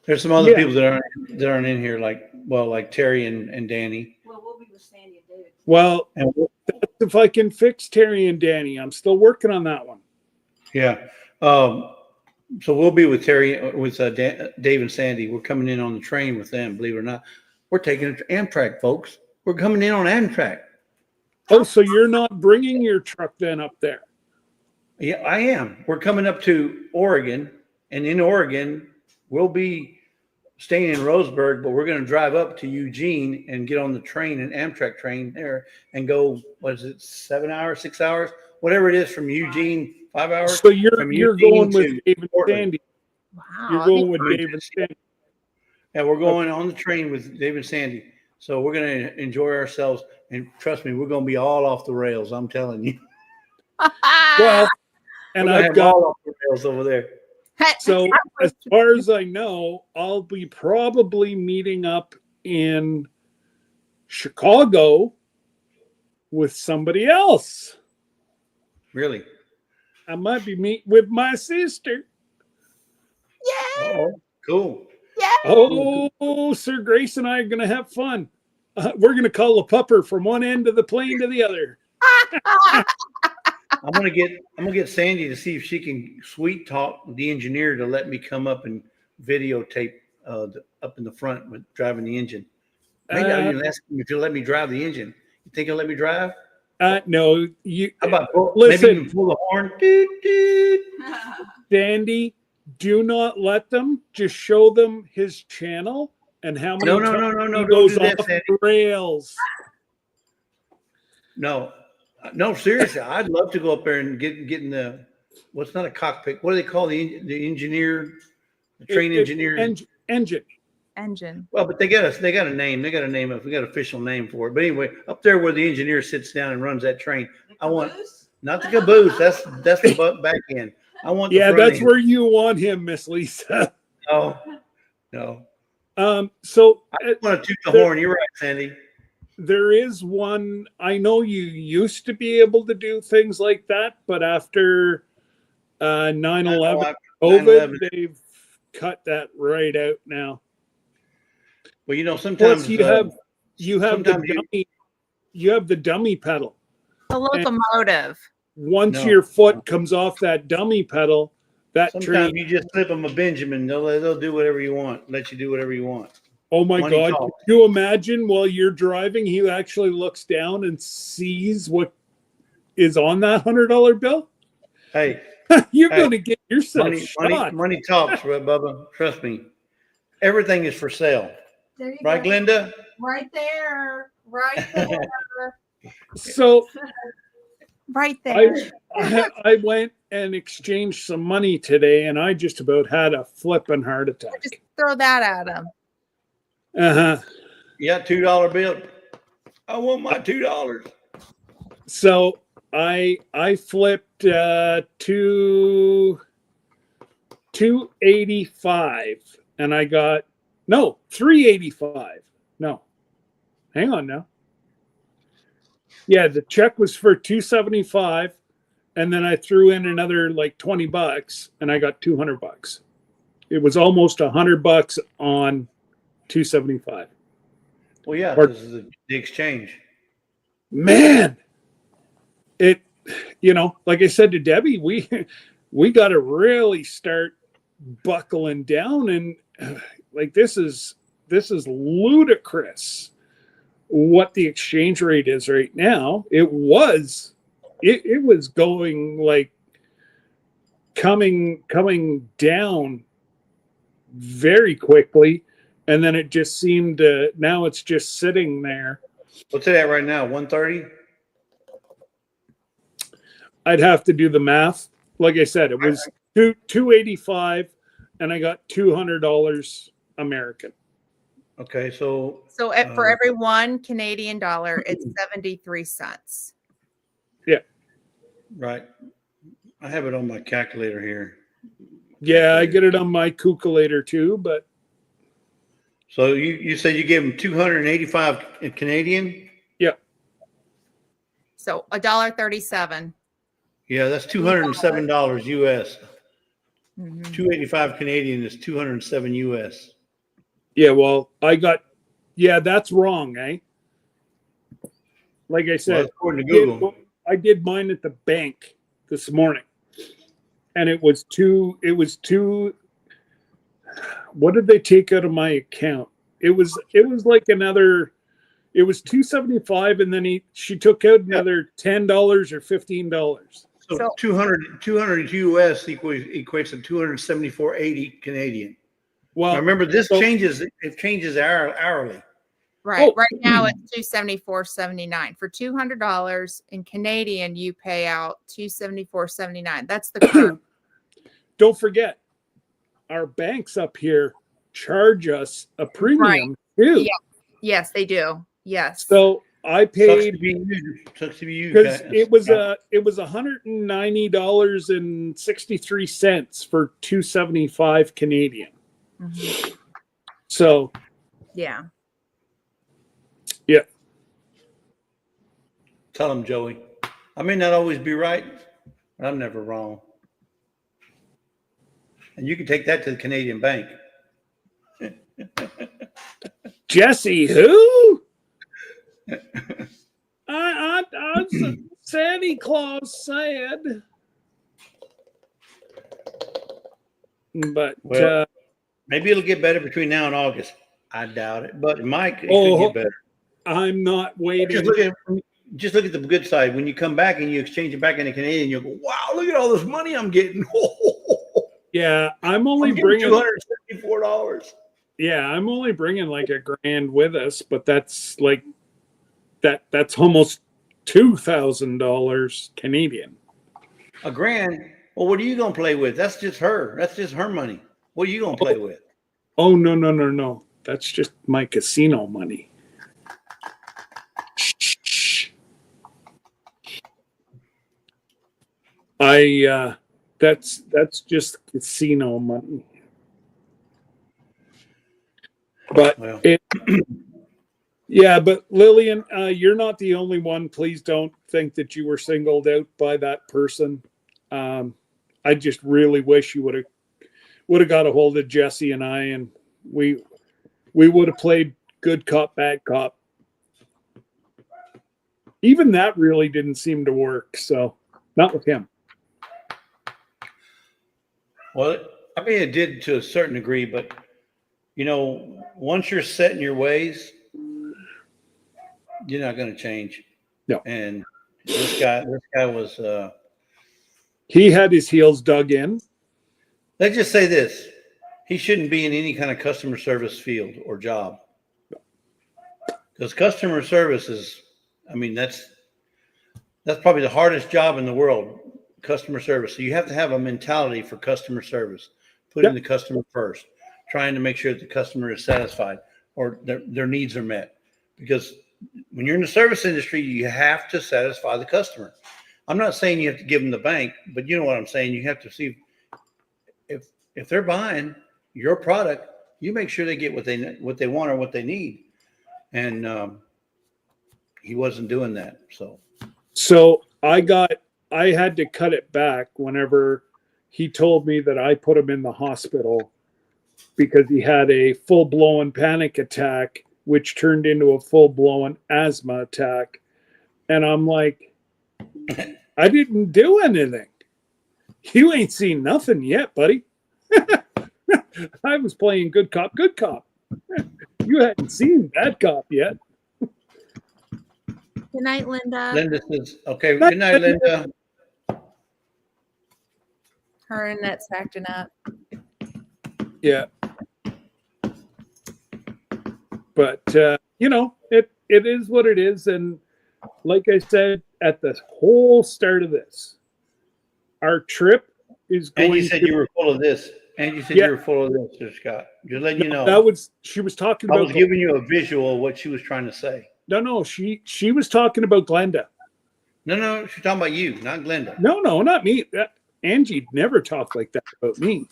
There's some other people that aren't in here, like Terry and Danny. Well, we'll be with Sandy and David. Well, And that's if I can fix Terry and Danny. I'm still working on that one. yeah. So we'll be with Terry, with Dave and Sandy. We're coming in on the train with them, believe it or not. We're taking Amtrak, folks. We're coming in on Amtrak. Oh, so you're not bringing your truck then up there? Yeah, I am. We're coming up to Oregon, and in Oregon, we'll be staying in Roseburg, but we're going to drive up to Eugene and get on the train, an Amtrak train there, and go, what is it, 7 hours, 6 hours, whatever it is from Eugene, 5 hours. So you're going with to Dave and Portland. Sandy. Wow. You're going with Dave and Sandy. Yeah, we're going on the train with Dave and Sandy. So we're going to enjoy ourselves. And trust me, we're going to be all off the rails. I'm telling you. Well, and We're gonna I've have got, all off the rails over there. so as far as I know, I'll be probably meeting up in Chicago with somebody else. Really? I might be meeting with my sister. Oh, cool. Oh, Sir Grace and I are going to have fun. We're going to call a pupper from one end of the plane to the other. I'm gonna get Sandy to see if she can sweet talk the engineer to let me come up and videotape up in the front with driving the engine. Maybe I'll even ask him if he'll let me drive the engine. You think he'll let me drive? No, you. How about Listen. maybe even pull the horn? Doot, doot. Sandy, do not let them. Just show them his channel and how many No, times no, he don't goes do that, off Sandy. the rails. No, seriously, I'd love to go up there and get in the what's not a cockpit. What do they call the engineer, the train engineer? Engine. Engine. Well, but they got a name. They got a name. We got an official name for it. But anyway, up there where the engineer sits down and runs that train, I want not the caboose. That's the back end. I want the front That's end. where you want him, Miss Lisa. No. So I want to toot the horn. You're right, Sandy. there is one. I know you used to be able to do things like that, but after 9/11 COVID, 9/11. they've cut that right out now. Well, sometimes Plus, you have sometimes you have the dummy pedal. The locomotive. Once No. your foot comes off that dummy pedal, that sometimes train. you just slip them a Benjamin. They'll do whatever you want. Let you do whatever you want. Oh my Money God! talks. Can you imagine while you're driving, he actually looks down and sees what is on that $100 bill? Hey, You're Hey, going to get yourself shot. money talks, right, Bubba? Trust me. Everything is for sale, There you right, go. Glenda? Right there. Right there. So Right there. I went and exchanged some money today, and I just about had a flipping heart attack. Just throw that at him. Uh-huh. Yeah, $2 bill. I want my $2. So I flipped $285, and I got $385. No, hang on now. Yeah, the check was for $275, and then I threw in another like $20, and I got $200. It was almost $100 on $275. Well, yeah, Or- this is the exchange. Man, it, like I said to Debbie, we got to really start buckling down, and like this is ludicrous what the exchange rate is right now. It was going like coming down very quickly, and then it just seemed to, now it's just sitting there. What's it at right now? 130? I'd have to do the math. Like I said, it was $285, and I got $200 American. Okay, so So for every one Canadian dollar, it's 73 cents. right. I have it on my calculator here. Yeah, I get it on my calculator too, but So you said you gave them 285 in Canadian? Yeah. So $1.37. Yeah, that's $207 US. Mhm. 285 Canadian is 207 US. Yeah, well, that's wrong, eh? Like I Well, said, according to Google. I did mine at the bank this morning. And it was two, what did they take out of my account? It was like another, it was 275, and then she took out another $10 or $15. So 200 US equates to 274.80 Canadian. Well, now remember, this changes. It changes hourly. Right. Oh. Right now it's $274.79. For $200 in Canadian, you pay out $274.79. That's the current. Don't forget, our banks up here charge us a premium too. Yeah. Yes, they do. Yes. So I paid Sucks to be you because guys. it was $190.63 for 275 Canadian. Mhm. So Yeah. yeah. Tell them, Joey. I may not always be right, but I'm never wrong. And you can take that to the Canadian bank. Jesse, who? I Santa Claus said. But Well, maybe it'll get better between now and August. I doubt it, but it might. It Oh, could get better. I'm not waiting. Just look at the good side. When you come back and you exchange it back into Canadian, you'll go, "Wow, look at all this money I'm getting." Yeah, I'm only I'm bringing $274. Yeah, I'm only bringing like $1,000 with us, but that's like that's almost $2,000 Canadian. $1,000. Well, what are you gonna play with? That's just her. That's just her money. What are you gonna play with? Oh no. That's just my casino money. That's just casino money. But Well, yeah, but Lillian, you're not the only one. Please don't think that you were singled out by that person. I just really wish you would have got a hold of Jesse and I, and we would have played good cop, bad cop. Even that really didn't seem to work. So not with him. well, I mean, it did to a certain degree, but once you're set in your ways, you're not going to change. No. And this guy was. He had his heels dug in. Let's just say this: he shouldn't be in any kind of customer service field or job, because customer service is. I mean, that's probably the hardest job in the world. Customer service. So you have to have a mentality for customer service, putting the customer first, trying to make sure that the customer is satisfied or their needs are met. Because when you're in the service industry, you have to satisfy the customer. I'm not saying you have to give them the bank, but you know what I'm saying. You have to see if they're buying your product, you make sure they get what they want or what they need. And he wasn't doing that. So I had to cut it back whenever he told me that I put him in the hospital because he had a full-blown panic attack, which turned into a full-blown asthma attack. And I'm like, I didn't do anything. You ain't seen nothing yet, buddy. I was playing good cop, good cop. You hadn't seen bad cop yet. Good night, Linda. Linda says, "Okay, good night, Linda." Her internet's acting up. Yeah. But, it is what it is. And like I said, at the whole start of this, our trip is going And you said you were full of this. And you said you were full of this, Sir Scott. Just letting you know. She was talking I about. was giving you a visual of what she was trying to say. No, she was talking about Glenda. No, she's talking about you, not Glenda. No, not me. Angie never talked like that about me.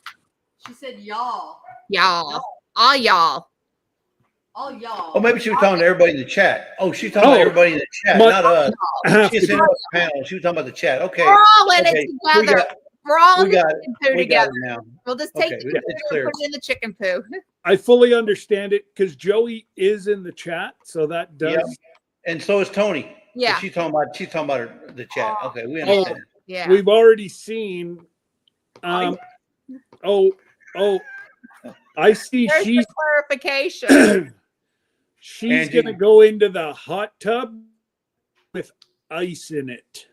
She said, y'all. Y'all. All y'all. All y'all. Oh, maybe she was talking to everybody in the chat. Oh, she's talking about everybody in the chat, but- not us. Have She to said be- about the panel. She was talking about the chat. Okay. We're all in Okay. it We together. got, We're all in we the got, chicken poo we got together. it now. We'll just take Okay, the it's computer clear. and put it in the chicken poo. I fully understand it because Joey is in the chat, so that does. Yep. And so is Tony. Yeah. She's talking about the chat. Okay, we Yeah. understand. Yeah. We've already seen. Oh, I see. There's She's the clarification. she's Angie. gonna go into the hot tub with ice in it.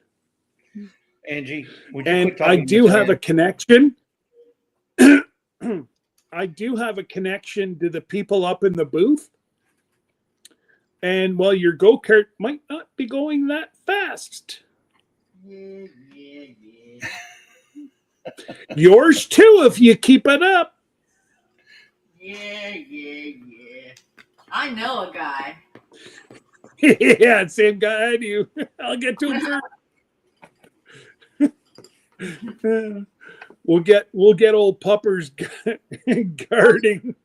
Angie, would you And quit talking I to do Miss have a Ann? connection. I do have a connection to the people up in the booth. And while your go-kart might not be going that fast, Yeah. yours too if you keep it up. Yeah. I know a guy. Yeah, same guy I do. I'll get to him first. We'll get old puppers guarding.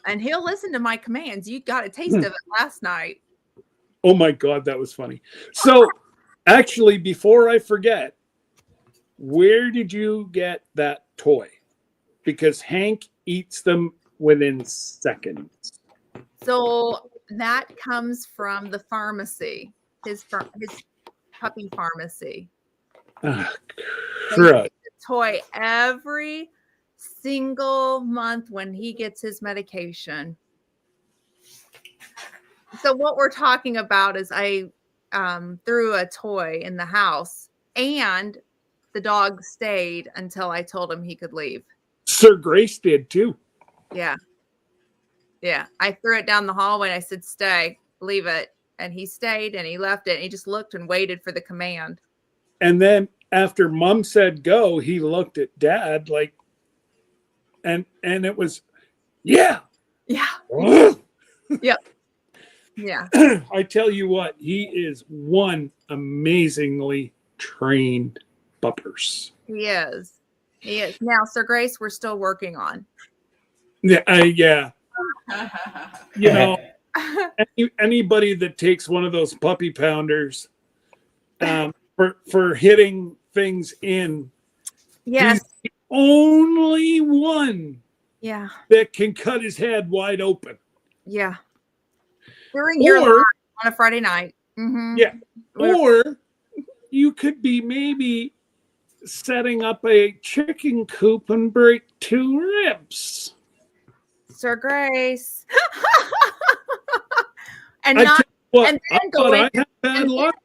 And he'll listen to my commands. You got a taste of it last night. Oh my God, that was funny. So, actually, before I forget, where did you get that toy? Because Hank eats them within seconds. So that comes from the pharmacy, his puppy pharmacy. Ah, They crud. get the toy every single month when he gets his medication. So what we're talking about is I threw a toy in the house and the dog stayed until I told him he could leave. Sir Grace did too. Yeah. Yeah. I threw it down the hallway and I said, stay, leave it. And he stayed and he left it. And he just looked and waited for the command. And then after Mom said go, he looked at Dad like, and it was, yeah. Yeah. Yeah. I tell you what, he is one amazingly trained puppers. He is. He is. Now, Sir Grace, we're still working on. Yeah, yeah. You know, anybody that takes one of those puppy pounders for hitting things in, Yes. he's the only one Yeah. that can cut his head wide open. Yeah. During your Or, live on a Friday night. Mhm. Yeah. We're- or you could be maybe setting up a chicken coop and break 2 ribs. Sir Grace. And I not tell you what, and I then go thought in I had bad and luck.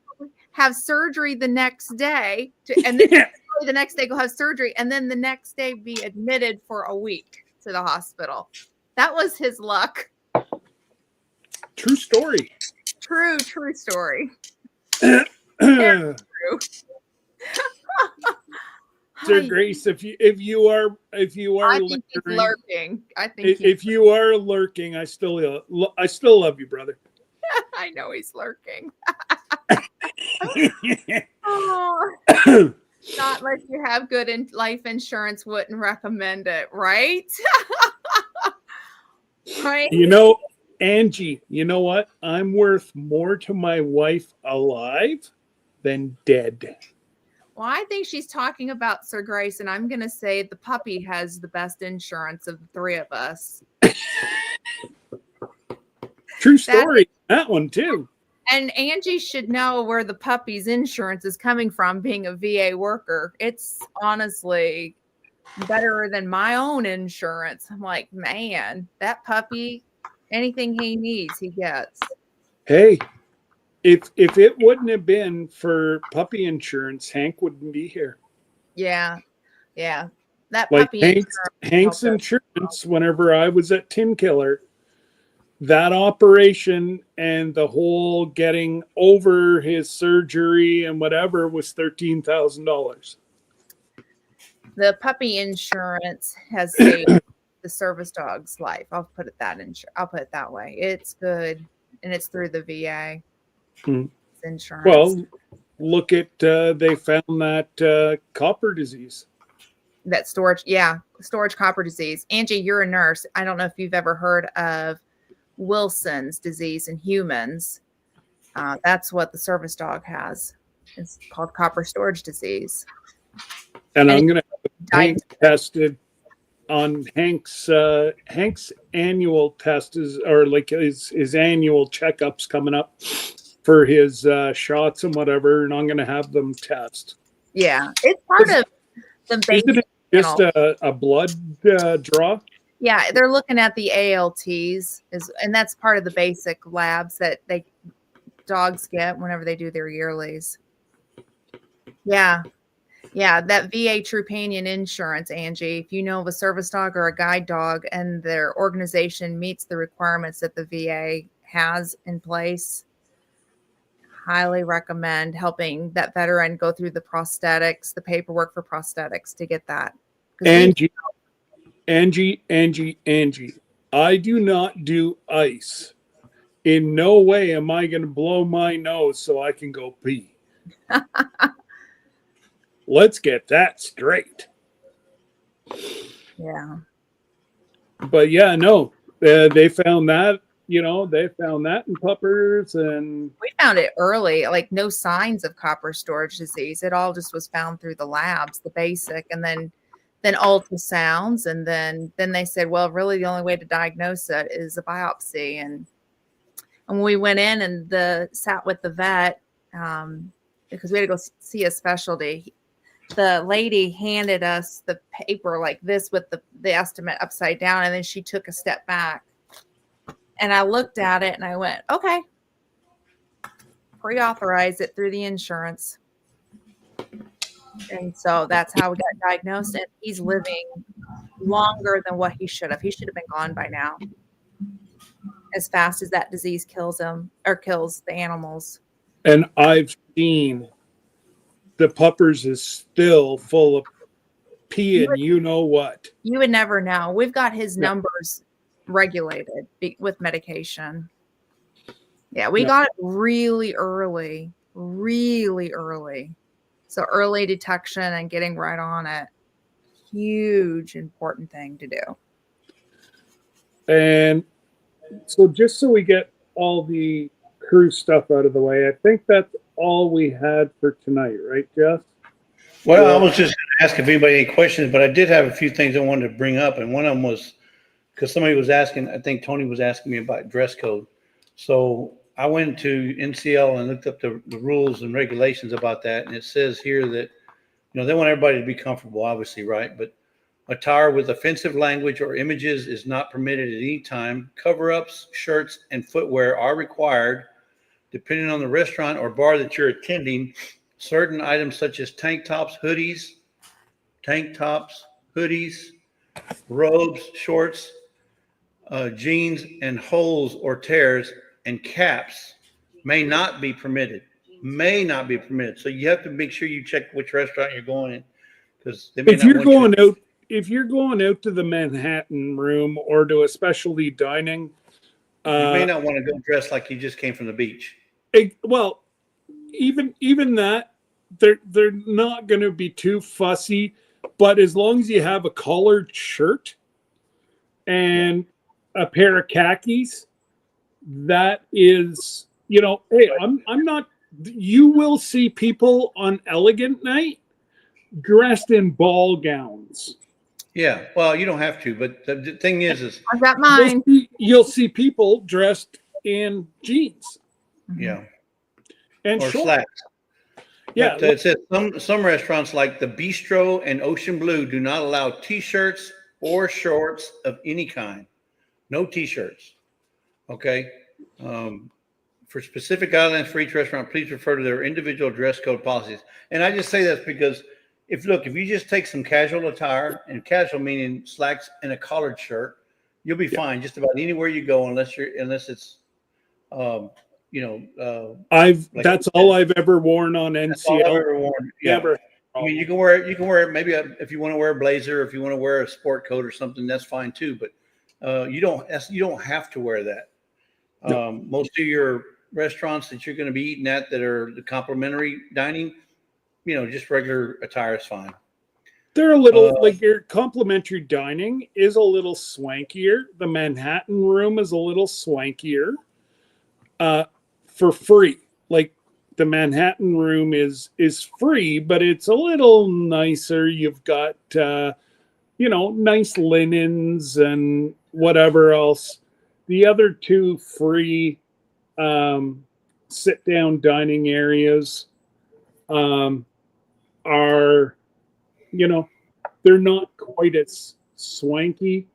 have surgery the next day. And then Yeah. the next day go have surgery. And then the next day be admitted for a week to the hospital. That was his luck. True story. True story. Sir True. Grace, if you are I think he's lurking, lurking. I think if you are lurking, I still love you, brother. I know he's lurking. Oh, not unless you have good life insurance, wouldn't recommend it, right? Right? You know, Angie, you know what? I'm worth more to my wife alive than dead. Well, I think she's talking about Sir Grace, and I'm going to say the puppy has the best insurance of the 3 of us. True story. That one too. And Angie should know where the puppy's insurance is coming from, being a VA worker. It's honestly better than my own insurance. I'm like, man, that puppy, anything he needs, he gets. Hey, if it wouldn't have been for puppy insurance, Hank wouldn't be here. Yeah. Yeah. That Like puppy Hank's helped us. insurance, whenever I was at Tin Killer, that operation and the whole getting over his surgery and whatever was $13,000. The puppy insurance has saved the service dog's life. I'll put it that way. It's good, and it's through the VA insurance. Well, look at they found that copper disease. that storage copper disease. Angie, you're a nurse. I don't know if you've ever heard of Wilson's disease in humans. That's what the service dog has. It's called copper storage disease. And I'm And going to have Hank tested on Hank's annual test or like his annual checkups coming up for his shots and whatever. And I'm going to have them test. Yeah, it's part of the basic. Isn't it just a blood draw? Yeah, they're looking at the ALTs, and that's part of the basic labs that dogs get whenever they do their yearlies. Yeah, that VA Trupanion insurance, Angie. If you know of a service dog or a guide dog, and their organization meets the requirements that the VA has in place, highly recommend helping that veteran go through the prosthetics, the paperwork for prosthetics to get that. Angie, I do not do ice. In no way am I going to blow my nose so I can go pee. Let's get that straight. Yeah. But yeah, no, they found that, they found that in puppers, and we found it early, like no signs of copper storage disease. It all just was found through the labs, the basic, and then ultrasounds. And then they said, well, really the only way to diagnose it is a biopsy. And when we went in and sat with the vet, because we had to go see a specialty, the lady handed us the paper like this with the estimate upside down. And then she took a step back, and I looked at it and I went, okay, pre-authorize it through the insurance. And so that's how we got diagnosed. And he's living longer than what he should have. He should have been gone by now, as fast as that disease kills him or kills the animals. And I've seen the puppers is still full of pee, and you know what? You would never know. We've got his numbers regulated with medication. Yeah, we got it really early. So early detection and getting right on it, huge important thing to do. And so just so we get all the crew stuff out of the way, I think that's all we had for tonight, right, Jeff? Well, I was just going to ask if anybody had any questions, but I did have a few things I wanted to bring up. And one of them was because somebody was asking, I think Tony was asking me about dress code. So I went to NCL and looked up the rules and regulations about that. And it says here that, they want everybody to be comfortable, obviously, right? But attire with offensive language or images is not permitted at any time. Cover-ups, shirts, and footwear are required. Depending on the restaurant or bar that you're attending, certain items such as tank tops, hoodies, robes, shorts, jeans, and holes or tears, and caps may not be permitted. So you have to make sure you check which restaurant you're going in, because if you're going out to the Manhattan Room or to a specialty dining, you may not want to go dressed like you just came from the beach. Well, even that, they're not going to be too fussy, but as long as you have a collared shirt and a pair of khakis, that is, hey, I'm not. You will see people on elegant night dressed in ball gowns. Yeah, well, you don't have to, but the thing is I've got mine. You'll see people dressed in jeans. Yeah. And or shorts. slacks. Yeah. But it says some restaurants like the Bistro and Ocean Blue do not allow T-shirts or shorts of any kind. No T-shirts. Okay. For specific guidelines for each restaurant, please refer to their individual dress code policies. And I just say that because if you just take some casual attire, and casual meaning slacks and a collared shirt, you'll be fine just about anywhere you go, unless it's that's all I've ever worn on NCL. That's all I've ever worn. Yeah. Never. I mean, you can wear maybe if you want to wear a blazer, if you want to wear a sport coat or something, that's fine too. But you don't have to wear that. No. Most of your restaurants that you're going to be eating at that are the complimentary dining, just regular attire is fine. They're a little like your complimentary dining is a little swankier. The Manhattan room is a little swankier for free. Like the Manhattan room is free, but it's a little nicer. You've got nice linens and whatever else. The other two free sit down dining areas are, they're not quite as swanky.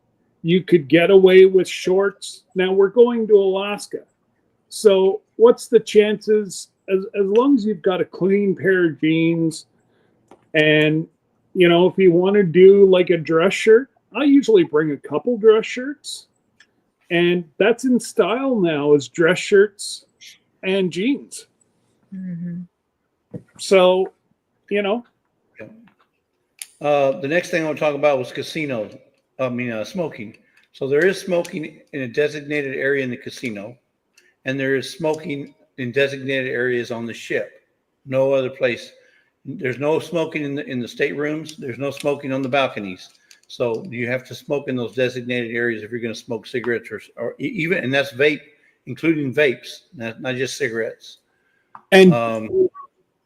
You could get away with shorts. Now we're going to Alaska. So what's the chances, as long as you've got a clean pair of jeans and, if you want to do like a dress shirt, I usually bring a couple dress shirts. And that's in style now, is dress shirts and jeans. Mm-hmm. So, the next thing I want to talk about was smoking. So there is smoking in a designated area in the casino, and there is smoking in designated areas on the ship. No other place. There's no smoking in the staterooms. There's no smoking on the balconies. So you have to smoke in those designated areas if you're going to smoke cigarettes or even, and that's vape, including vapes, not just cigarettes. And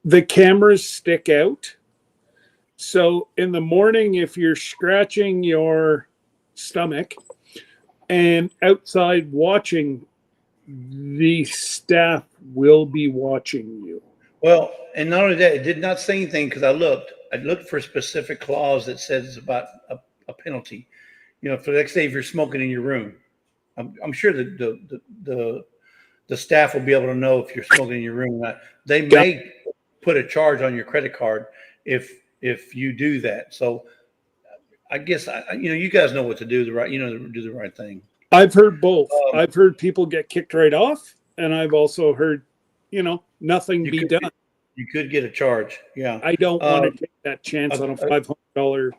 the cameras stick out. So in the morning, if you're scratching your stomach and outside watching, the staff will be watching you. Well, and not only that, it did not say anything because I looked for a specific clause that says about a penalty. For the next day, if you're smoking in your room, I'm sure that the staff will be able to know if you're smoking in your room or not. They may put a charge on your credit card if you do that. So I guess you guys know what to do. Do the right thing. I've heard both. I've heard people get kicked right off, and I've also heard nothing be done. You could get a charge. Yeah. I don't want to take that chance on a $500.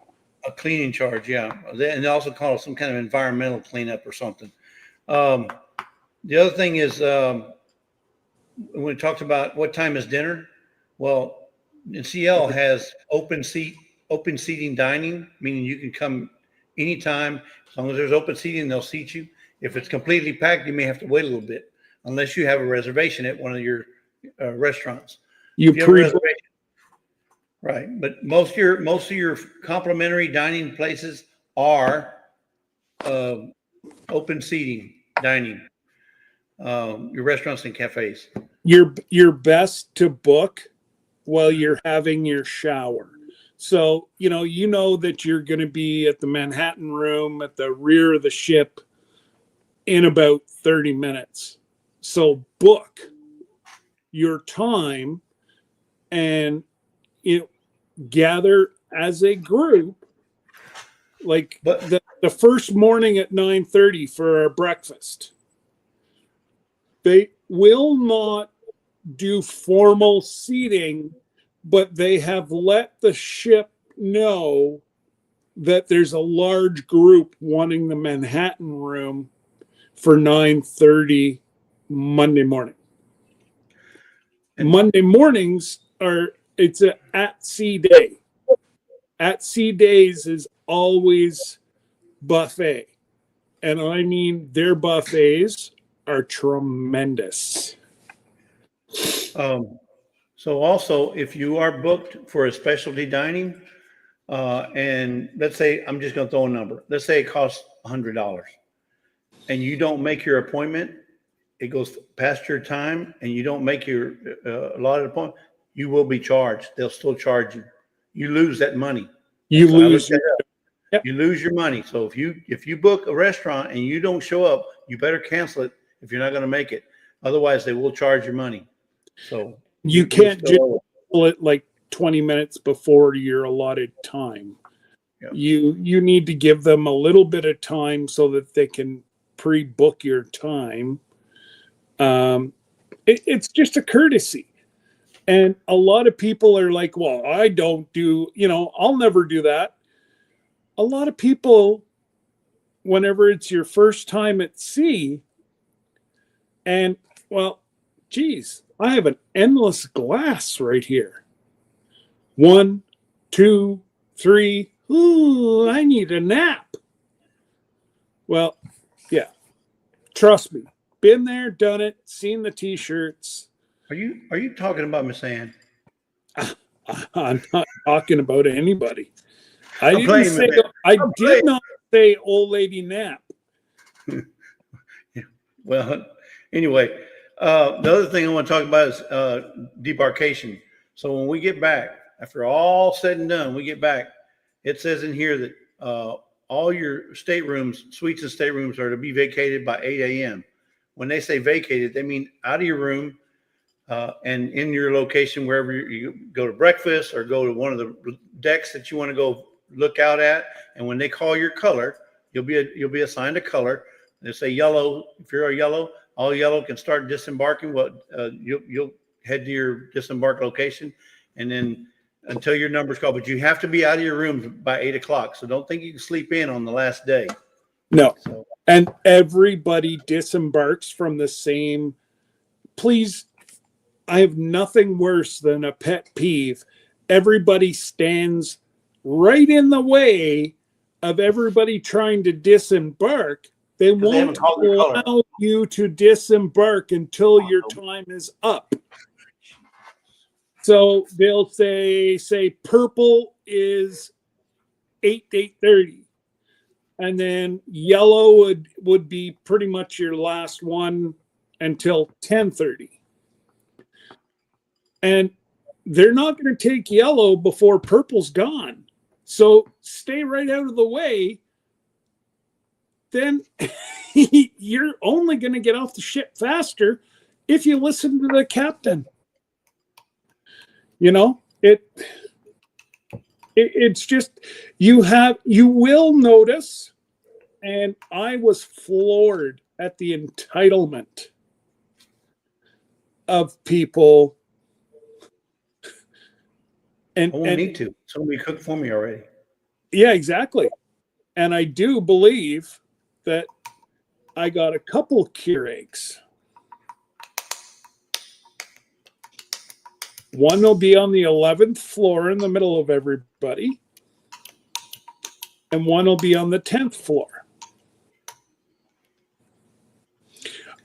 A cleaning charge. Yeah. And they also call it some kind of environmental cleanup or something. The other thing is when we talked about what time is dinner, well, CL has open seating dining, meaning you can come anytime. As long as there's open seating, they'll seat you. If it's completely packed, you may have to wait a little bit unless you have a reservation at one of your restaurants. Right, but most of your complimentary dining places are open seating dining. Your restaurants and cafes. You're best to book while you're having your shower. So you know that you're going to be at the Manhattan room at the rear of the ship in about 30 minutes. So book your time and gather as a group, like the first morning at 9:30 for our breakfast. They will not do formal seating, but they have let the ship know that there's a large group wanting the Manhattan room for 9:30 Monday morning. And Monday mornings it's a at sea day. At sea days is always buffet. And I mean, their buffets are tremendous. So also, if you are booked for a specialty dining, and let's say, I'm just going to throw a number. Let's say it costs $100 and you don't make your appointment, it goes past your time and you don't make your allotted appointment, you will be charged. They'll still charge you. You lose that money. You lose your money. So if you book a restaurant and you don't show up, you better cancel it if you're not going to make it. Otherwise, they will charge your money. So you can't just pull it like 20 minutes before your allotted time. Yep. You need to give them a little bit of time so that they can pre-book your time. It's just a courtesy. And a lot of people are like, well, I don't do, I'll never do that. A lot of people, whenever it's your first time at sea, and well, geez, I have an endless glass right here. 1, 2, 3, ooh, I need a nap. Well, yeah, trust me. Been there, done it, seen the t-shirts. Are you talking about Miss Ann? I'm not talking about anybody. I I'm didn't playing, say, man. I I'm did playing. not say old lady nap. Well, anyway, the other thing I want to talk about is debarkation. So when we get back, after all said and done, we get back, it says in here that all your staterooms, suites and staterooms are to be vacated by 8 a.m. When they say vacated, they mean out of your room and in your location, wherever you go to breakfast or go to one of the decks that you want to go look out at. And when they call your color, you'll be assigned a color. They say yellow. If you're a yellow, all yellow can start disembarking. Well, you'll head to your disembark location, and then until your number's called. But you have to be out of your room by 8 o'clock. So don't think you can sleep in on the last day. No. So, And everybody disembarks from the same. Please, I have nothing worse than a pet peeve. Everybody stands right in the way of everybody trying to disembark. They they haven't won't called their color. allow you to disembark until your time is up. So they'll say purple is 8 to 8:30. And then yellow would be pretty much your last one until 10:30. And they're not going to take yellow before purple's gone. So stay right out of the way. Then you're only going to get off the ship faster if you listen to the captain. You know, it's just you will notice, and I was floored at the entitlement of people. I won't need to. Somebody cooked for me already. Yeah, exactly. And I do believe that I got a couple Keurigs. One will be on the 11th floor in the middle of everybody, and one will be on the 10th floor.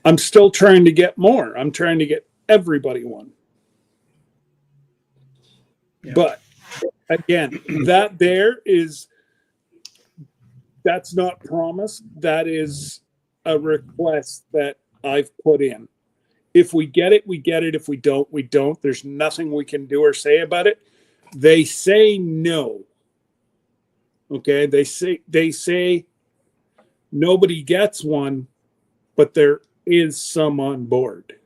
I'm still trying to get more. I'm trying to get everybody one. Yeah. But again, that's not promised. That is a request that I've put in. If we get it, we get it. If we don't, we don't. There's nothing we can do or say about it. They say no. Okay, they say nobody gets one, but there is some on board.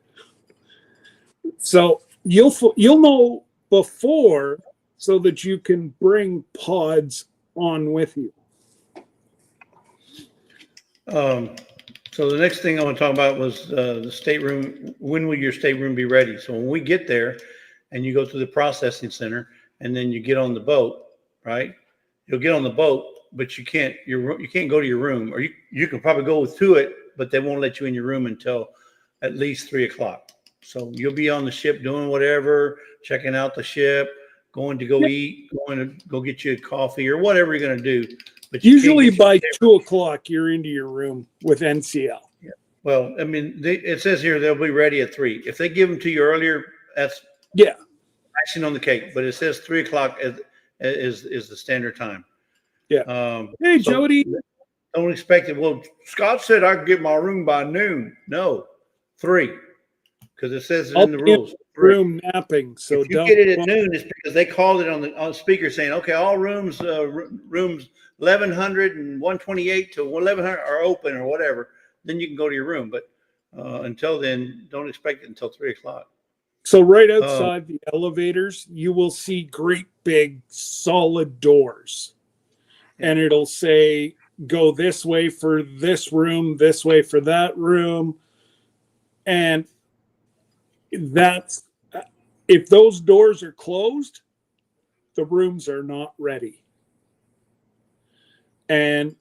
So you'll know before, so that you can bring pods on with you. So the next thing I want to talk about was the stateroom. When will your stateroom be ready? So when we get there and you go to the processing center and then you get on the boat, right? You'll get on the boat, but you can't go to your room, or you can probably go to it, but they won't let you in your room until at least 3 o'clock. So you'll be on the ship doing whatever, checking out the ship, going to go eat, going to go get you a coffee or whatever you're going to do. But usually by 2 o'clock, you're into your room with NCL. Yeah. Well, I mean, it says here they'll be ready at 3. If they give them to you earlier, that's icing on the cake. But it says 3 o'clock is the standard time. Yeah. Hey, so Jody. Don't expect it. Well, Scott said I could get my room by noon. No, 3, because it says it in the rules. Room napping. So if you get it at noon, it's because they called it on the speaker saying, okay, all rooms 1100 and 128 to 1100 are open or whatever. Then you can go to your room. But until then, don't expect it until 3 o'clock. So right outside the elevators, you will see great big solid doors. And it'll say, go this way for this room, this way for that room. And that's, if those doors are closed, the rooms are not ready. And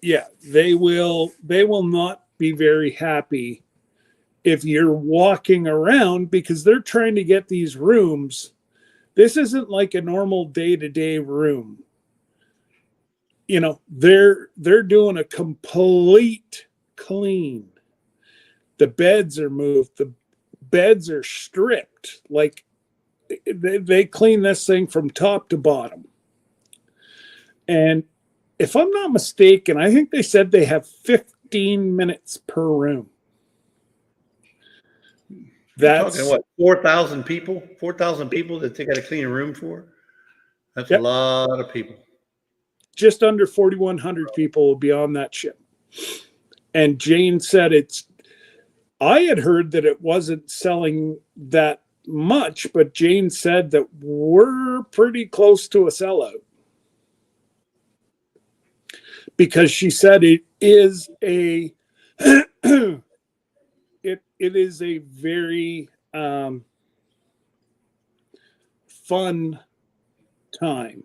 yeah, they will not be very happy if you're walking around, because they're trying to get these rooms This isn't like a normal day-to-day room. You know, they're doing a complete clean. The beds are moved. The beds are stripped. Like they clean this thing from top to bottom. And if I'm not mistaken, I think they said they have 15 minutes per room. That's talking what, 4,000 people? 4,000 people that they got to clean a room for? That's a lot of people. Just under 4,100 people will be on that ship. And Jane said I had heard that it wasn't selling that much, but Jane said that we're pretty close to a sellout. Because she said it is a it is a very fun time.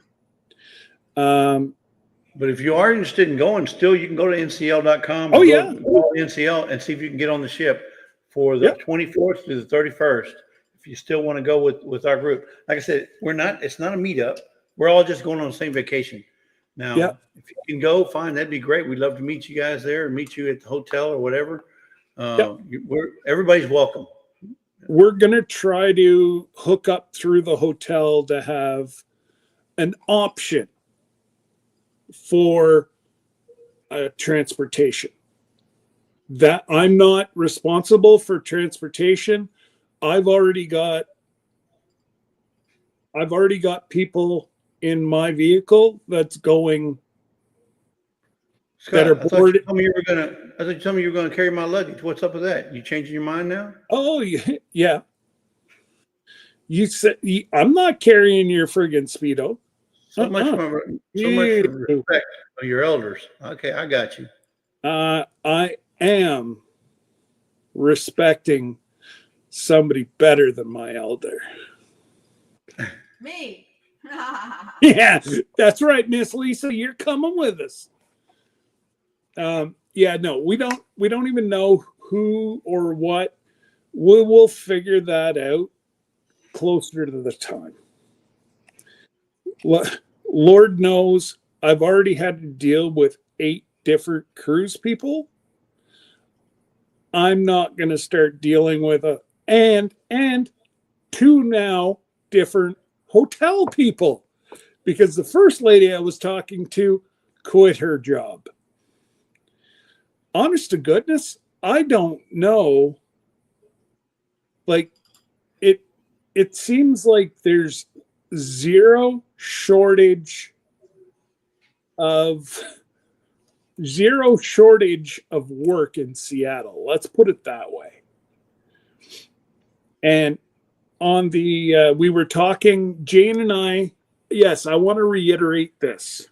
But if you are interested in going, still you can go to ncl.com. Oh, yeah. Call NCL and see if you can get on the ship for the 24th to the 31st. If you still want to go with our group. Like I said, it's not a meetup. We're all just going on the same vacation. Now, if you can go, fine, that'd be great. We'd love to meet you guys there and meet you at the hotel or whatever. Everybody's welcome. We're going to try to hook up through the hotel to have an option for transportation. That I'm not responsible for transportation. I've already got people in my vehicle that's going. Scott, I thought you told me you were going to carry my luggage. What's up with that? You changing your mind now? Oh yeah. You said I'm not carrying your friggin' Speedo. So much for respect of your elders. Okay, I got you. I am respecting somebody better than my elder. Me. Yeah, that's right, Miss Lisa. You're coming with us. No, we don't even know who or what. We'll figure that out closer to the time. Lord knows I've already had to deal with 8 different cruise people. I'm not going to start dealing with and 2 now different hotel people, because the first lady I was talking to quit her job. Honest to goodness, I don't know. Like it seems like there's zero shortage of work in Seattle. Let's put it that way. And on the we were talking, Jane and I, yes, I want to reiterate this.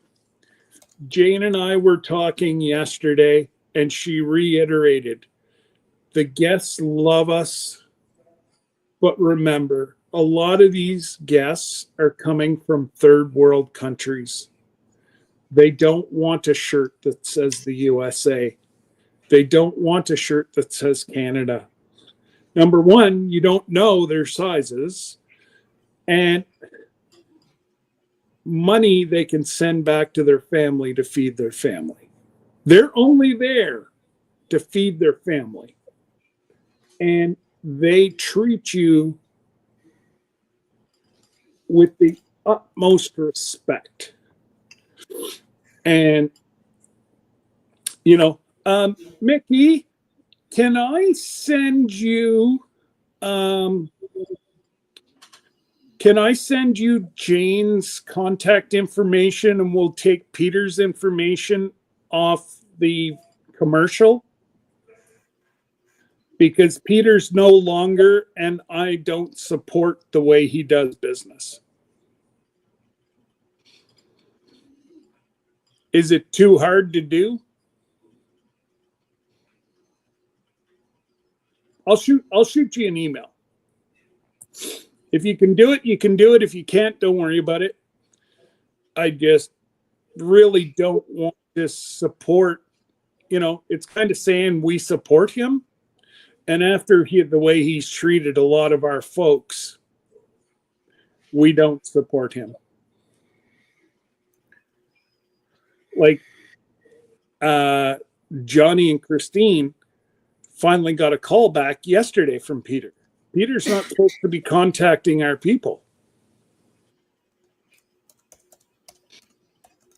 Jane and I were talking yesterday, and she reiterated, the guests love us, but remember, a lot of these guests are coming from third world countries. They don't want a shirt that says the USA. They don't want a shirt that says Canada. Number one, you don't know their sizes, and money they can send back to their family to feed their family. They're only there to feed their family. And they treat you with the utmost respect. And, Mickey, can I send you Jane's contact information, and we'll take Peter's information off the commercial? Because Peter's no longer, and I don't support the way he does business. Is it too hard to do? I'll shoot you an email. If you can do it, you can do it. If you can't, don't worry about it. I just really don't want to support, it's kind of saying we support him. And after the way he's treated a lot of our folks, we don't support him. Like Johnny and Christine finally got a call back yesterday from Peter. Peter's not supposed to be contacting our people.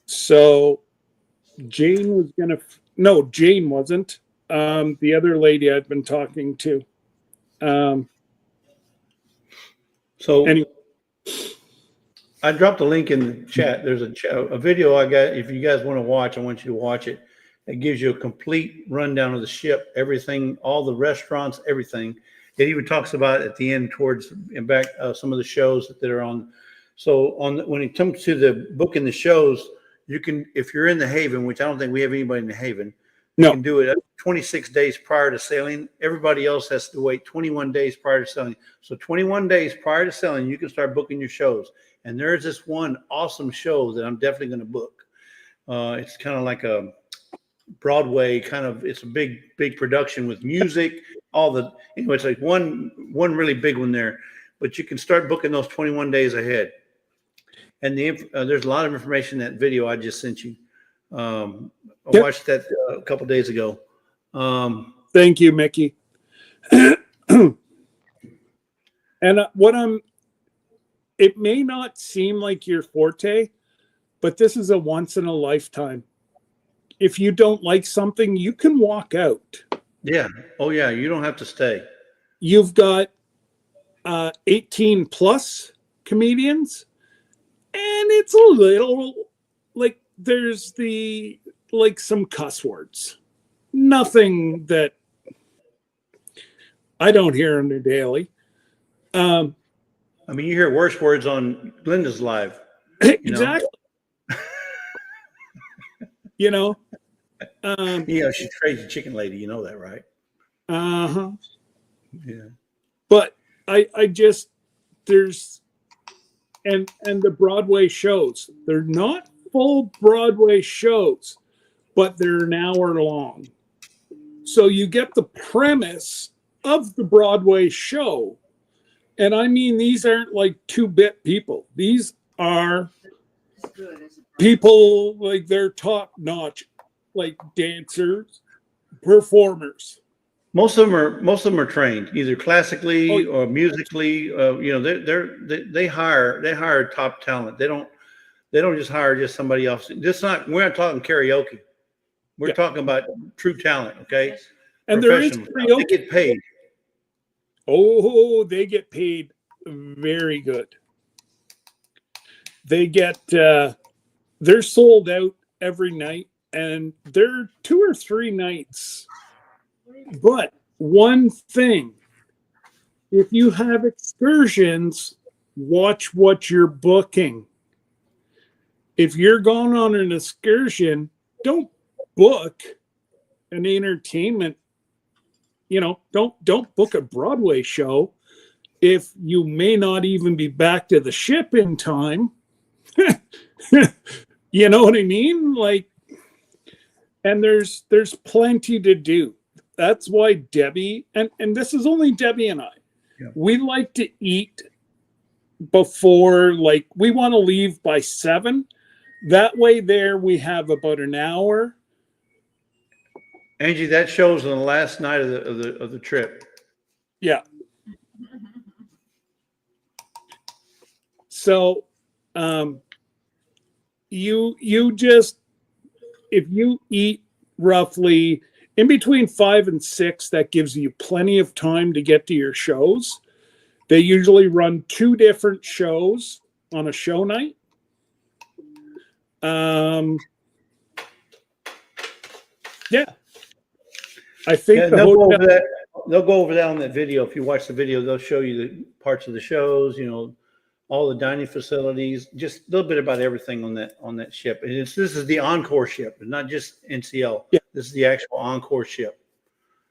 So Jane was going to, no, Jane wasn't. The other lady I'd been talking to. So anyway. I dropped a link in the chat. There's a video I got. If you guys want to watch, I want you to watch it. It gives you a complete rundown of the ship, everything, all the restaurants, everything. It even talks about at the end towards and back some of the shows that are on. So when it comes to the booking the shows, you can, if you're in the Haven, which I don't think we have anybody in the Haven, you can do it 26 days prior to sailing. Everybody else has to wait 21 days prior to selling. So 21 days prior to selling, you can start booking your shows. And there's this one awesome show that I'm definitely going to book. It's kind of like a Broadway kind of, it's a big production with music, all the, it's like one really big one there, but you can start booking those 21 days ahead. And there's a lot of information in that video I just sent you. I watched that a couple days ago. Thank you, Mickey. And it may not seem like your forte, but this is a once in a lifetime. If you don't like something, you can walk out. Yeah. Oh yeah. You don't have to stay. You've got 18 plus comedians, and it's a little like there's some cuss words. Nothing that I don't hear on the daily. I mean, you hear worse words on Glenda's live. Exactly. She's crazy chicken lady. You know that, right? Uh-huh. Yeah. But I just, there's, and the Broadway shows, they're not full Broadway shows, but they're an hour long. So you get the premise of the Broadway show. And I mean, these aren't like 2-bit people. These are people like they're top notch, like dancers, performers. Most of them are trained either classically or musically. They hire top talent. They don't just hire just somebody else. We're not talking karaoke. We're talking about true talent. Okay. And there is karaoke. They get paid. Oh, they get paid very good. They get, they're sold out every night, and they're 2 or 3 nights. But one thing, if you have excursions, watch what you're booking. If you're going on an excursion, don't book an entertainment. Don't book a Broadway show if you may not even be back to the ship in time. You know what I mean? Like, and there's plenty to do. That's why Debbie, and this is only Debbie and I, we like to eat before, like, we want to leave by 7. That way there we have about an hour. Angie, that shows on the last night of the trip. Yeah. So, you just, if you eat roughly in between 5 and 6, that gives you plenty of time to get to your shows. They usually run 2 different shows on a show night. Yeah. I think they'll go over that on that video. If you watch the video, they'll show you the parts of the shows, all the dining facilities, just a little bit about everything on that ship. And this is the Encore ship. It's not just NCL. Yeah. This is the actual Encore ship.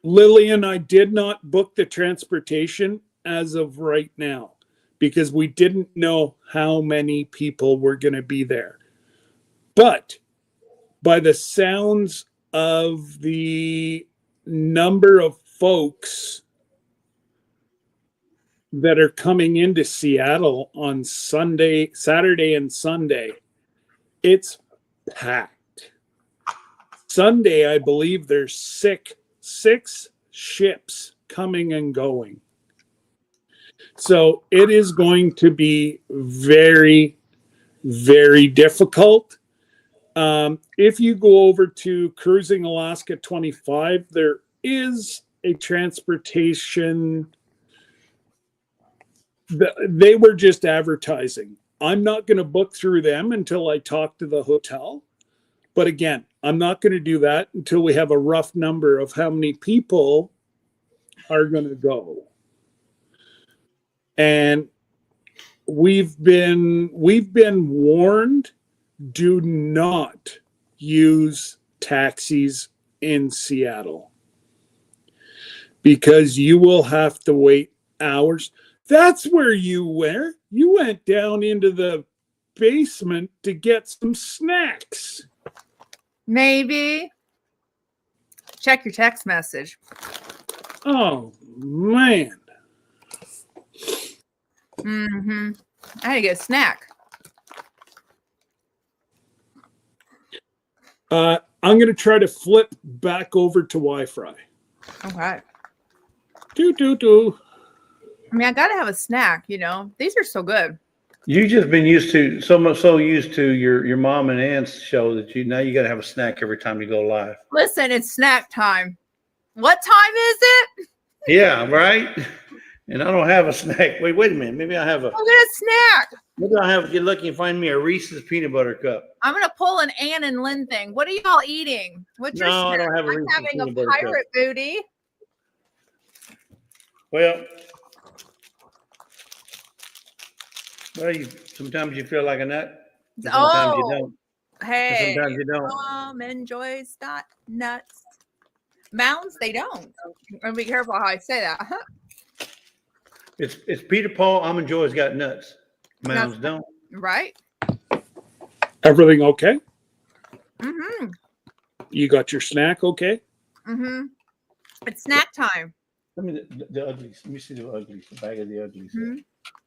Lillian, I did not book the transportation as of right now because we didn't know how many people were going to be there. But by the sounds of the number of folks that are coming into Seattle on Saturday and Sunday. It's packed. Sunday, I believe there's six ships coming and going. So it is going to be very, very difficult. If you go over to Cruising Alaska 25, there is a transportation. They were just advertising. I'm not going to book through them until I talk to the hotel. But again, I'm not going to do that until we have a rough number of how many people are going to go. And we've been warned, do not use taxis in Seattle because you will have to wait hours. That's where you were. You went down into the basement to get some snacks. Maybe. Check your text message. Oh, man. Mm-hmm. I had to get a snack. I'm going to try to flip back over to Wi-Fi. Okay. Do. I mean, I got to have a snack, you know. These are so good. You just been used to so used to your mom and aunt's show that now you got to have a snack every time you go live. Listen, it's snack time. What time is it? Yeah, right. And I don't have a snack. Wait a minute. Maybe I have a. I'll get a snack. Maybe I have. Get lucky and find me a Reese's peanut butter cup. I'm gonna pull an Ann and Lynn thing. What are y'all eating? What's your No, I snack? don't have a I'm Reese's having a peanut butter cup. pirate booty. Well, sometimes you feel like a nut. And sometimes you don't. Hey, And sometimes you don't. Mom enjoys nuts. Mounds, they don't. And be careful how I say that. It's Peter Paul. Almond Joy's got nuts. Mounds don't. Right? Everything okay? Mm-hmm. You got your snack okay? Mm-hmm. It's snack time. Let me the uglies. Let me see the uglies. The bag of the uglies. Mm-hmm.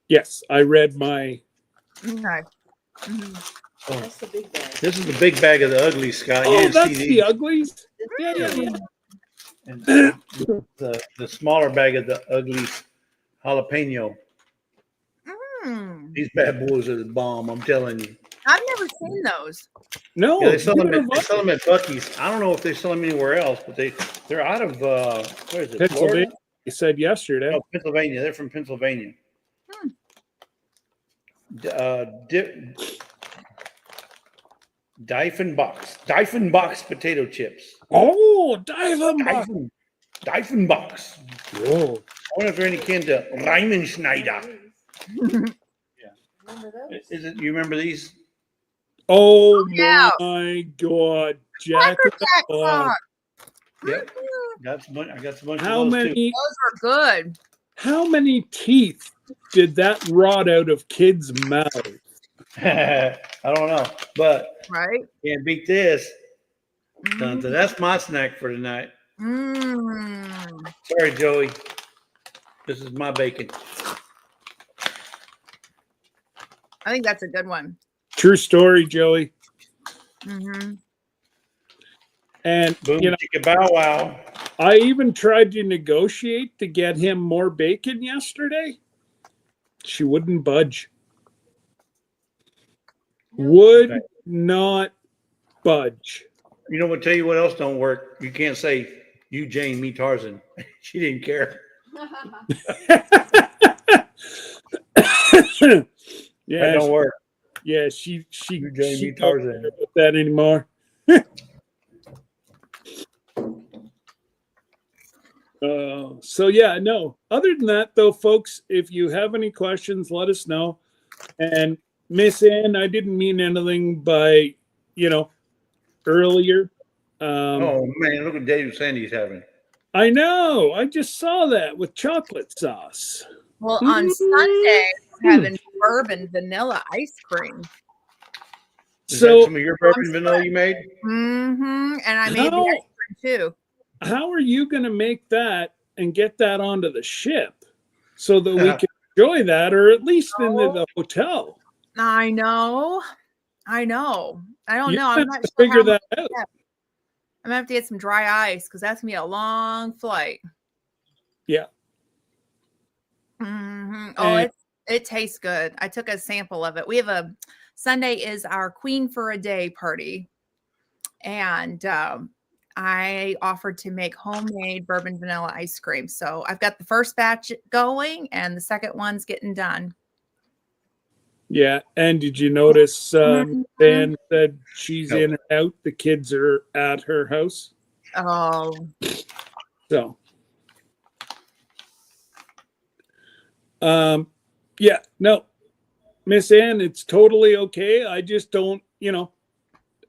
Yes, I read my. Okay. Mm-hmm. Oh, That's the big bag. this is the big bag of the uglies, Scott. You Oh, didn't that's see the these. uglies. Yeah. And the smaller bag of the uglies jalapeno. Mm. These bad boys are the bomb. I'm telling you. I've never seen those. No, Yeah, they sell them. neither They have sell them at Buc-ee's. I don't know if they sell them anywhere else, but they're out of where is it? Pennsylvania. Florida? You said yesterday. No, Pennsylvania. They're from Pennsylvania. Hmm. Diefenbach's potato chips. Oh, Diefenbach. Diefenbach's. Whoa. I wonder if they're any kin to Riemenschneider. Remember those? Is it? You remember these? Oh yeah. my God, Jack. Cracker Jack Box. Yep. I got some bunch How of those many? Those are good. How many teeth did that rot out of kids' mouths? too. I don't know, but Right? can't beat this. Mm. That's my snack for tonight. Mm. Sorry, Joey. This is my bacon. I think that's a good one. True story, Joey. Mm-hmm. And Boom, you know, chicka bow wow. I even tried to negotiate to get him more bacon yesterday. She wouldn't budge. Would Okay. not budge. You know what? Tell you what else don't work. You can't say you Jane, me Tarzan. She didn't care. That Yeah, don't work. yeah, she You Jane, she me don't Tarzan. care about that anymore. So yeah, no. Other than that, though, folks, if you have any questions, let us know. And Miss Ann, I didn't mean anything by, earlier. Oh man, look what Dave Sandy's having. I know. I just saw that with chocolate sauce. Well, on Sunday, we're having bourbon vanilla ice cream. Is that So some of your bourbon vanilla you made? Mm-hmm. And I made the How- ice cream too. how are you going to make that and get that onto the ship so that we can enjoy that, or at least in the hotel. I know. I don't You know. I'm have not to sure figure how much. that out. I'm gonna have to get some dry ice because that's gonna be a long flight. Yeah. Oh, And- it tastes good. I took a sample of it. We have Sunday is our Queen for a Day party, and I offered to make homemade bourbon vanilla ice cream. So I've got the first batch going, and the second one's getting done. Yeah. And did you notice Mhm. Dan said she's No. in and out? The kids are at her house. Oh, So, yeah, no, Miss Ann, it's totally okay. I just don't,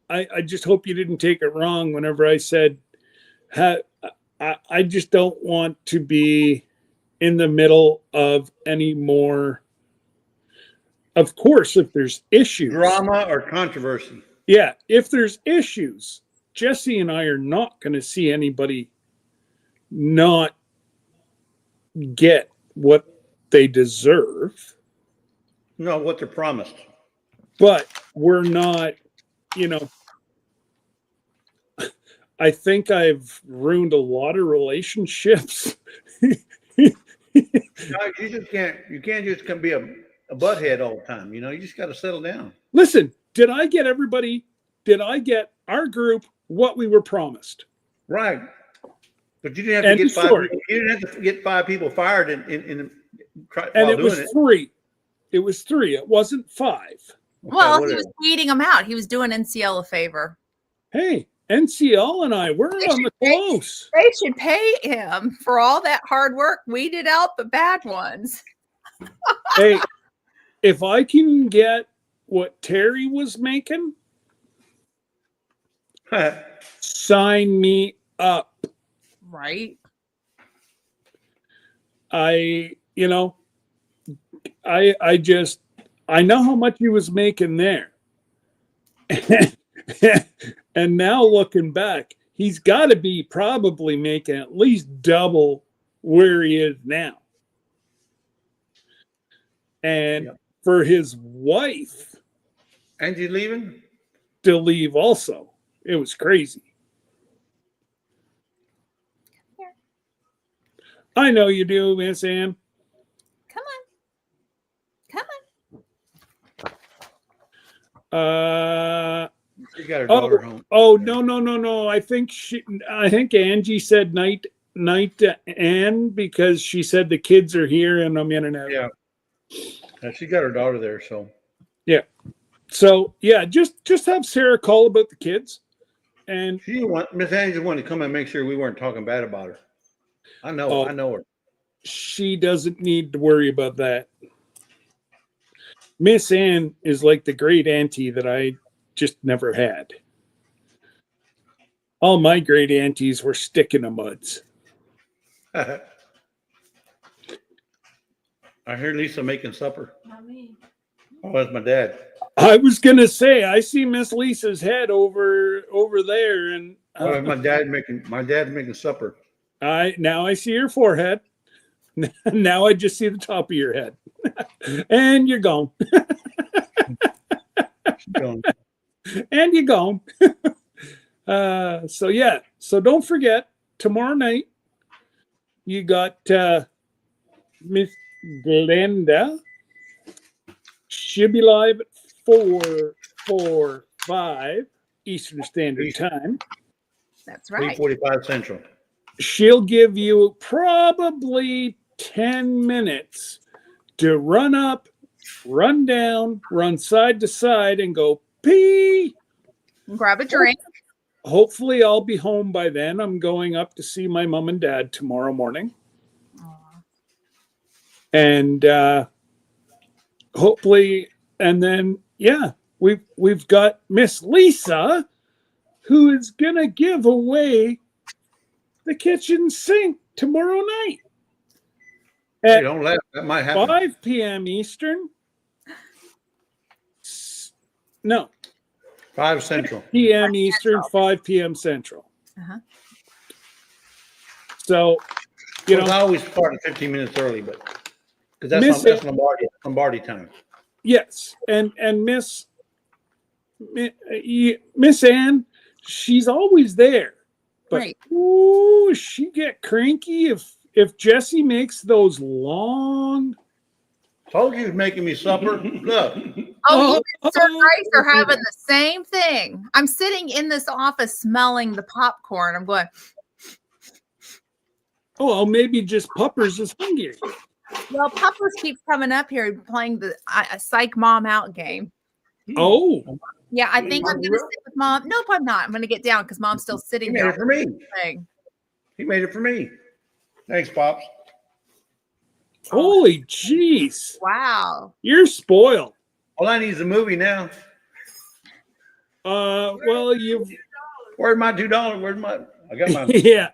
I just hope you didn't take it wrong whenever I said, I just don't want to be in the middle of any more. Of course, if there's issues, Drama or controversy. yeah, if there's issues, Jesse and I are not going to see anybody not get what they deserve, No, what they're promised. but we're not, I think I've ruined a lot of relationships. No, you can't just come be a butthead all the time. You just got to settle down. Listen, did I get our group what we were promised? Right. But you didn't have to End get of story. You didn't have to get 5 people fired And while it doing was it. 3. It was 3. It wasn't 5. well, he whatever. was weeding them out. He was doing NCL a favor. Hey, NCL and I, we're on the close. They should pay him for all that hard work. Weeded out the bad ones. Hey, if I can get what Terry was making, sign me up. Right. I know how much he was making there. And now looking back, he's got to be probably making at least double where he is now. And Yep. for his wife Angie leaving? to leave also, it was crazy. Here. I know you do, Miss Ann. Come on. She got her daughter home. Oh, no. I think Angie said night to Ann because she said the kids are here and I'm in and out. Yeah. She got her daughter there, so. So yeah, just have Sarah call about the kids, and Miss Angie wanted to come and make sure we weren't talking bad about her. I know her. she doesn't need to worry about that. Miss Ann is like the great auntie that I just never had. All my great aunties were stick in the muds. I hear Lisa making supper. Not me. Oh, that's my dad. I was gonna say I see Miss Lisa's head over there, and My dad's making supper. now I see your forehead. Now I just see the top of your head, and you're gone. And you're gone. So don't forget, tomorrow night you got Miss Glenda. She'll be live at 4:45 Eastern Standard Time. That's right. 3:45 Central. She'll give you probably 10 minutes to run up, run down, run side to side, and go pee. Grab a drink. Hopefully, I'll be home by then. I'm going up to see my mom and dad tomorrow morning. Aw. And hopefully, and then we've got Miss Lisa, who is gonna give away the kitchen sink tomorrow night Hey, at don't laugh. That might happen. 5 p.m. Eastern. No, 5 Central. p.m. Eastern, 5 p.m. Central. Uh-huh. So, I always start 15 minutes early, but Because Miss that's Lombardi time. Yes, and Miss Ann, she's always there, but Right. ooh, she get cranky if Jesse makes those long. Told you he was making me supper. Look. Oh, you and Sir Grace are having the same thing. I'm sitting in this office smelling the popcorn. I'm going, Oh, maybe just Puppers is hungry. well, Puppers keeps coming up here playing the Psych Mom Out game. Oh, Yeah, I think I'm going to sit with Mom. Nope, I'm not. I'm going to get down because Mom's still He sitting made there. it for me. Thing. He made it for me. Thanks, Pops. holy jeez, Wow. you're spoiled. All I need is a movie now. Well, you've Where's my $2? Where's my? I got my. yeah.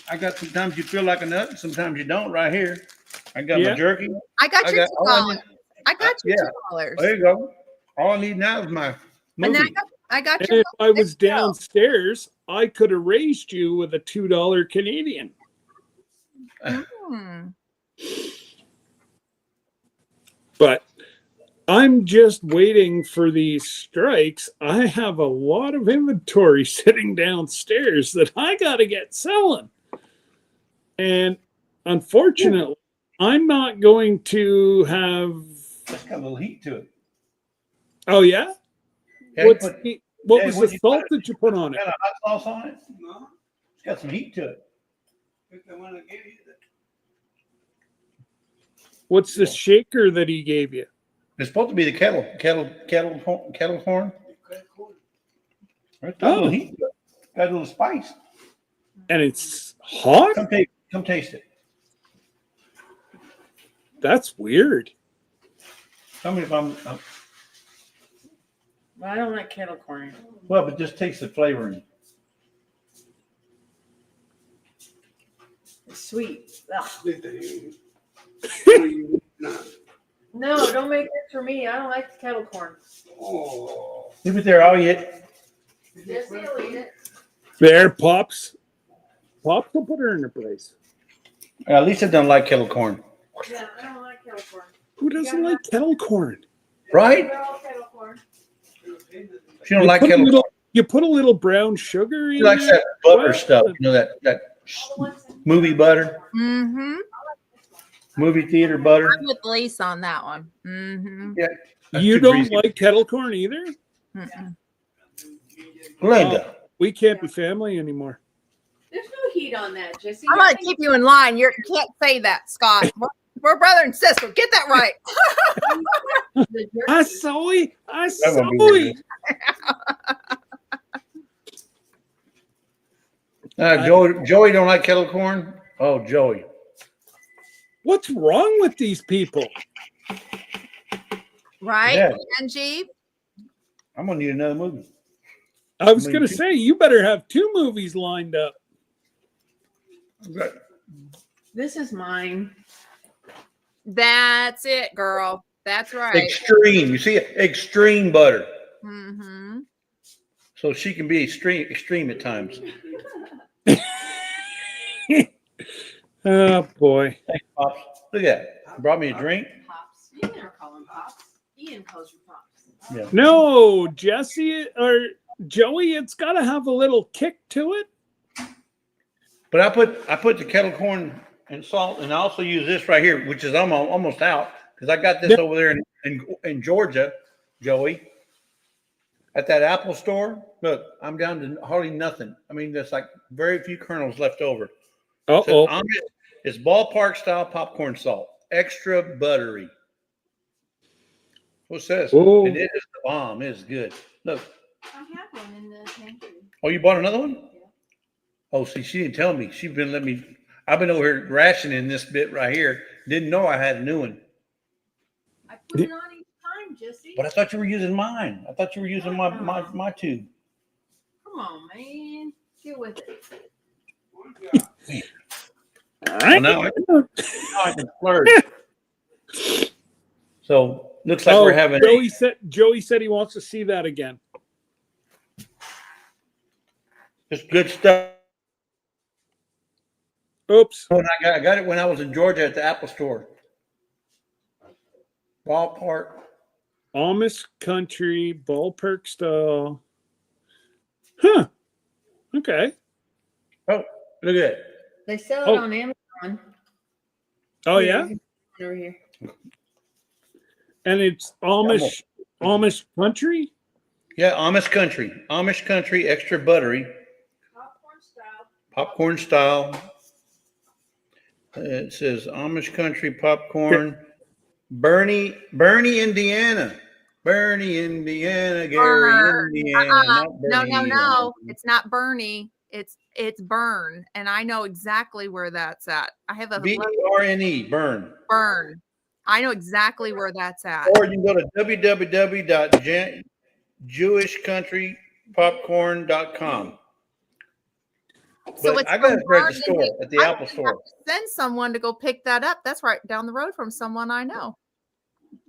I got. Sometimes you feel like a nut, and sometimes you don't. Right here, I got Yeah. my jerky. I got your all I $2. need- I got you yeah. $2. There you go. All I need now is my And then movie. I got And your if I was $6 bill. downstairs, I could have raised you with a $2 Canadian. Hmm. But I'm just waiting for these strikes. I have a lot of inventory sitting downstairs that I got to get selling. And unfortunately, I'm not going to have. It's got a little heat to it. Oh, yeah? Yeah, What you was what'd the you salt put? that you put on it? Got a hot sauce on it? No. It's got some heat to it. What's the shaker that he gave you? It's supposed to be the kettle horn. Right, got a little Oh. heat to it. Got a little spice. And it's hot? Come taste it. That's weird. Tell me if I'm I don't like kettle corn. well, but just taste the flavoring. It's sweet. Ugh. No, don't make this for me. I don't like the kettle corn. Leave it there. I'll eat it. Jesse will eat it. There, Pops. Pops will put her in her place. At least I don't like kettle corn. Yeah, I don't like kettle corn. Who doesn't like kettle corn? Right? They're all kettle corn. She don't like kettle corn. You put a little brown sugar in She likes there. that butter Well, stuff. You know that movie butter, Mm-hmm. movie theater butter. I'm with Lisa on that one. Mm-hmm. That's You too don't greasy. like kettle corn either? Mm-mm. Glenda. We can't be family anymore. There's no heat on that, Jesse. I'm going to keep you in line. You can't say that, Scott. We're brother and sister. Get that right. The I jerky. saw it. I That saw would be it. Joey don't like kettle corn. Oh, Joey. What's wrong with these people? Right, Yeah. Angie? I'm gonna need another movie. I was I mean, going to say, you better have 2 movies lined up. This is mine. That's it, girl. That's right. Extreme. You see it? Extreme butter. Mm-hmm. So she can be extreme at times. Oh, boy. Thanks, Pops. Look at that. Brought me a drink. Pops. You never call him Pops. Ian calls you Pops. Yeah. No, Jesse or Joey, it's got to have a little kick to it. But I put the kettle corn and salt, and I also use this right here, which is almost out because I got this over there in Georgia, Joey, at that Apple store. Look, I'm down to hardly nothing. I mean, there's like very few kernels left over. So Uh-oh. it's ballpark style popcorn salt, extra buttery. What it says? Whoa. And it is the bomb. It is good. Look. I have one in the pantry. Oh, you bought another one? Oh, see, she didn't tell me. She's been letting me. I've been over here rationing this bit right here. Didn't know I had a new one. I put it on each time, Jesse. But I thought you were using mine. I thought you were using my tube. Come on, man. Get with it. All Well, right. now I can splurge. So looks like we're having Joey said he wants to see that again. just good stuff. Oops. When I got it when I was in Georgia at the Apple store. Ballpark. Amish country, ballpark style. Huh. Okay. Oh, look at it. They sell Oh. it on Amazon. Oh Here, yeah, you can see it over here. and it's Amish country. Yeah, Amish country, extra buttery, Popcorn style. popcorn style. It says Amish country popcorn. Bernie, Indiana. Bernie, Indiana. Gary, Indiana. Not No, Bernie, no, Indiana. no. It's not Bernie. It's Burn, and I know exactly where that's at. I have a BRNE, burn. Burn. I know exactly where that's at. Or you can go to www.jewishcountrypopcorn.com. So But it's I got it from at Burn, the store, at the I Apple would store. have to send someone to go pick that up. That's right down the road from someone I know.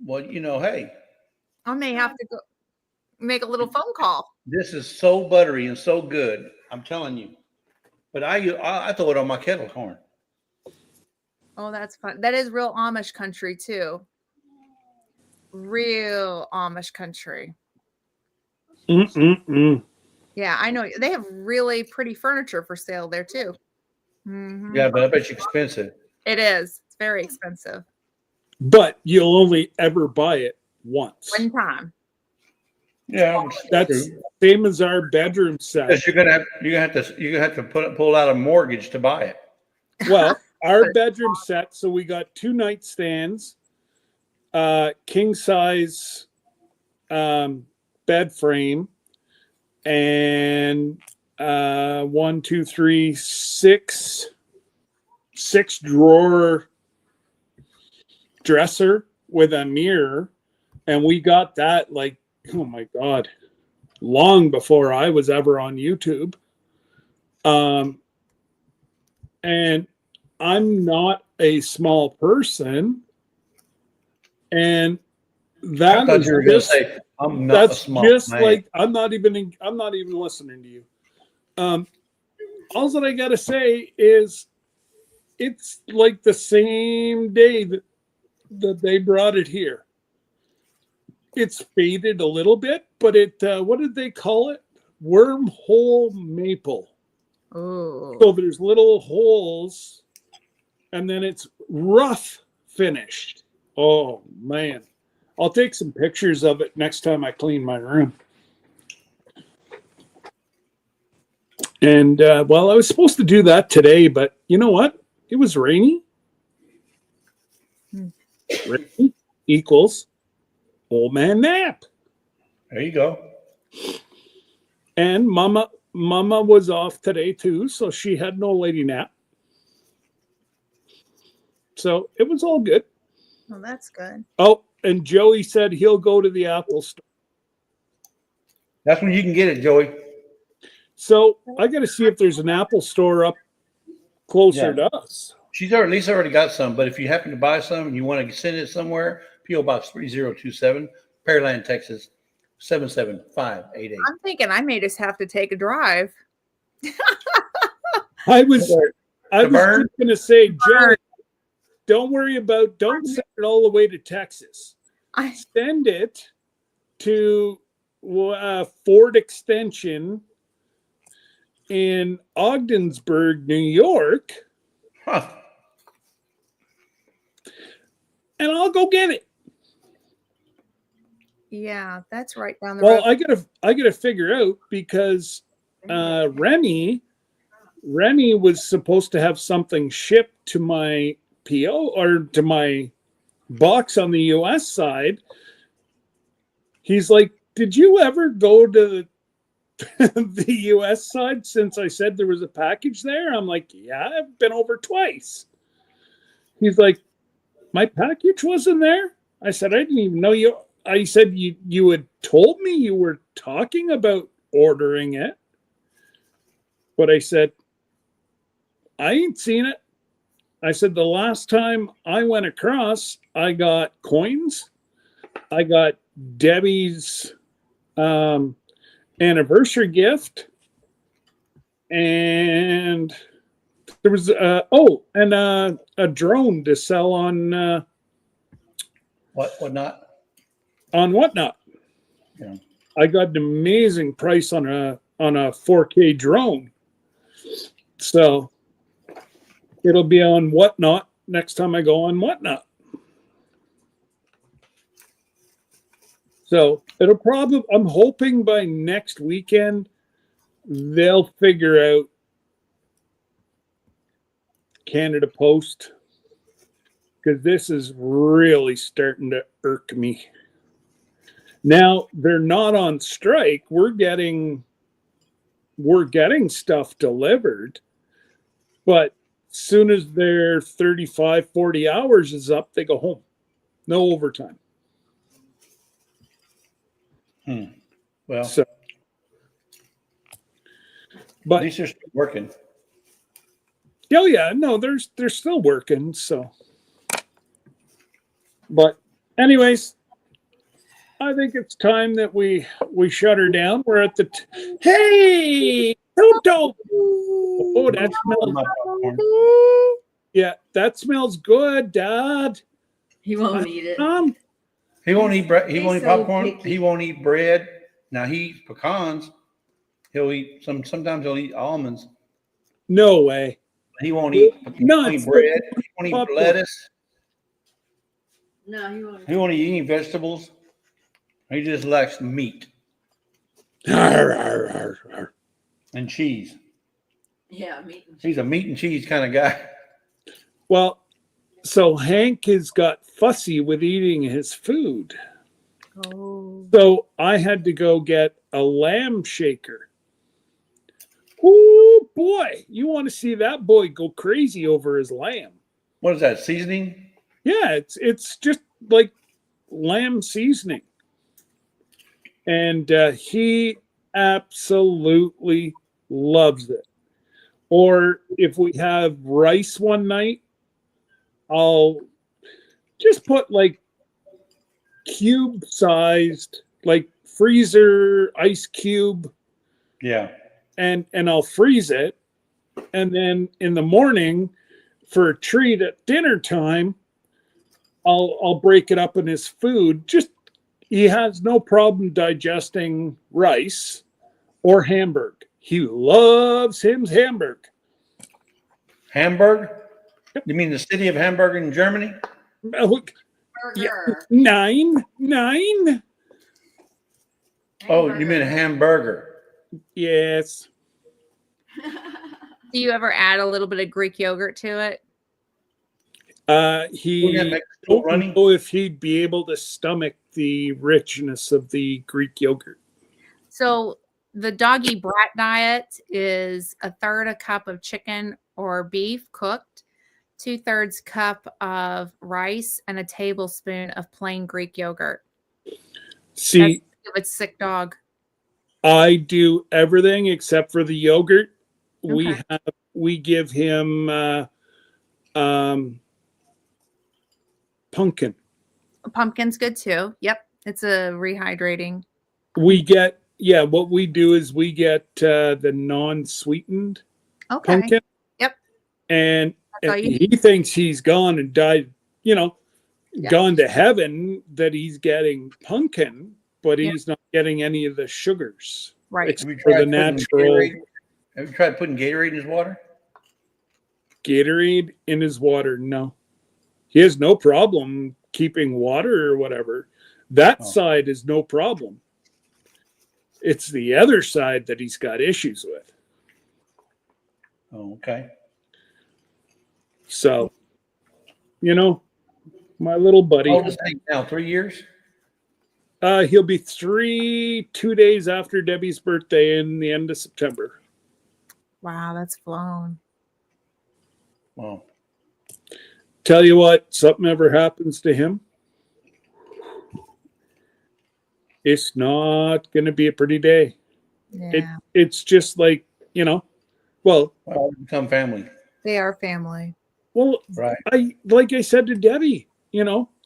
Well, hey, I may have to go make a little phone call. this is so buttery and so good. I'm telling you. But I throw it on my kettle corn. Oh, that's fun. That is real Amish country too. Real Amish country. Mm-mm-mm. Yeah, I know. They have really pretty furniture for sale there too. Mhm. Yeah, but I bet you expensive. It is. It's very expensive. But you'll only ever buy it once. One time. Yeah, That's same as our bedroom set. because you're gonna have to pull out a mortgage to buy it. Well, our bedroom set. So we got 2 nightstands, king size bed frame, and 1, 2, 3, 6 drawer dresser with a mirror, and we got that like, oh my god, long before I was ever on YouTube. And I'm not a small person, and I that thought is you were going to just, say I'm not that's a small just man. like I'm not even listening to you. All that I gotta say is it's like the same day that they brought it here. It's faded a little bit, but it what did they call it? Wormhole maple. Oh. So there's little holes, and then it's rough finished. Oh man, I'll take some pictures of it next time I clean my room. And well, I was supposed to do that today, but you know what? It was rainy. Rainy equals old man nap. There you go. And mama was off today too, so she had no lady nap. So it was all good. Well, that's good. Oh, and Joey said he'll go to the Apple store. That's when you can get it, Joey. So I got to see if there's an Apple store up closer to us. She's at least already got some, but if you happen to buy some and you want to send it somewhere, P.O. Box 3027, Pearland, Texas, 77588. I'm thinking I may just have to take a drive. I was just going to say, Joey, don't send it all the way to Texas. Send it to Ford Extension in Ogdensburg, New York, Huh. and I'll go get it. Yeah, that's right down the Well, road. I gotta figure out because Remy was supposed to have something shipped to my PO or to my box on the US side. He's like, did you ever go to the US side since I said there was a package there? I'm like, yeah, I've been over twice. He's like, my package wasn't there? I said, I didn't even know you. I said, you had told me you were talking about ordering it. But I said, I ain't seen it. I said, the last time I went across, I got coins. I got Debbie's anniversary gift. And there was, a drone to sell on What not? On Whatnot. Yeah. I got an amazing price on a 4K drone. So it'll be on Whatnot next time I go on Whatnot. So it'll probably, I'm hoping by next weekend they'll figure out Canada Post, because this is really starting to irk me. Now they're not on strike. We're getting stuff delivered, but as soon as their 35, 40 hours is up, they go home. No overtime. Well, So, at but least they're still working. oh yeah, no, they're still working. So, but anyways, I think it's time that we shut her down. We're at the hey, Toto. Oh, that smells. My popcorn. Yeah, that smells good, Dad. He won't eat it. He won't eat bread. He He's won't eat so popcorn. picky. He won't eat bread. Now he eats pecans. He'll eat sometimes he'll eat almonds. No way. He won't eat, he won't Nuts. eat bread. He won't eat Popcorn. lettuce. No, he won't. He won't eat any vegetables. He just likes meat Arr, arr, arr, arr. and cheese. Yeah, meat and cheese. He's a meat and cheese kind of guy. Well, so Hank has got fussy with eating his food. Oh. So I had to go get a lamb shaker. Oh boy, you want to see that boy go crazy over his lamb. What is that, seasoning? Yeah, it's just like lamb seasoning. And he absolutely loves it. Or if we have rice one night, I'll just put like cube sized, like freezer ice cube, Yeah. and I'll freeze it. And then in the morning for a treat at dinner time, I'll break it up in his food. Just he has no problem digesting rice or Hamburg. He loves his Hamburg. Hamburg? You mean the city of Hamburg in Germany? Oh, yeah, Burger. nine. Oh, you mean a hamburger? Yes. Do you ever add a little bit of Greek yogurt to it? He Wouldn't that make it still don't running? know if he'd be able to stomach the richness of the Greek yogurt. So the doggy brat diet is 1/3 a cup of chicken or beef cooked, 2/3 cup of rice, and a tablespoon of plain Greek yogurt. See, If it's sick dog. I do everything except for the yogurt. Okay. We give him pumpkin. Pumpkin's good too. Yep. It's a rehydrating. We get what we do is we get the non-sweetened Okay. pumpkin. Yep. And That's all you he thinks he's gone and died, Yeah. gone to heaven, that he's getting pumpkin, but Yeah. he's not getting any of the sugars. Right. It's Have you for tried the putting natural Gatorade? Have you tried putting Gatorade in his water? Gatorade in his water. No, he has no problem keeping water or whatever. That Oh. side is no problem. It's the other side that he's got issues with. Oh, okay. So, my little buddy, How old is Hank now? 3 years? he'll be 2 days after Debbie's birthday in the end of September. Wow, that's flown. Wow. Tell you what, something ever happens to him, it's not going to be a pretty day. Yeah. It's just like, well, Well, become family. They are family. Right. like I said to Debbie,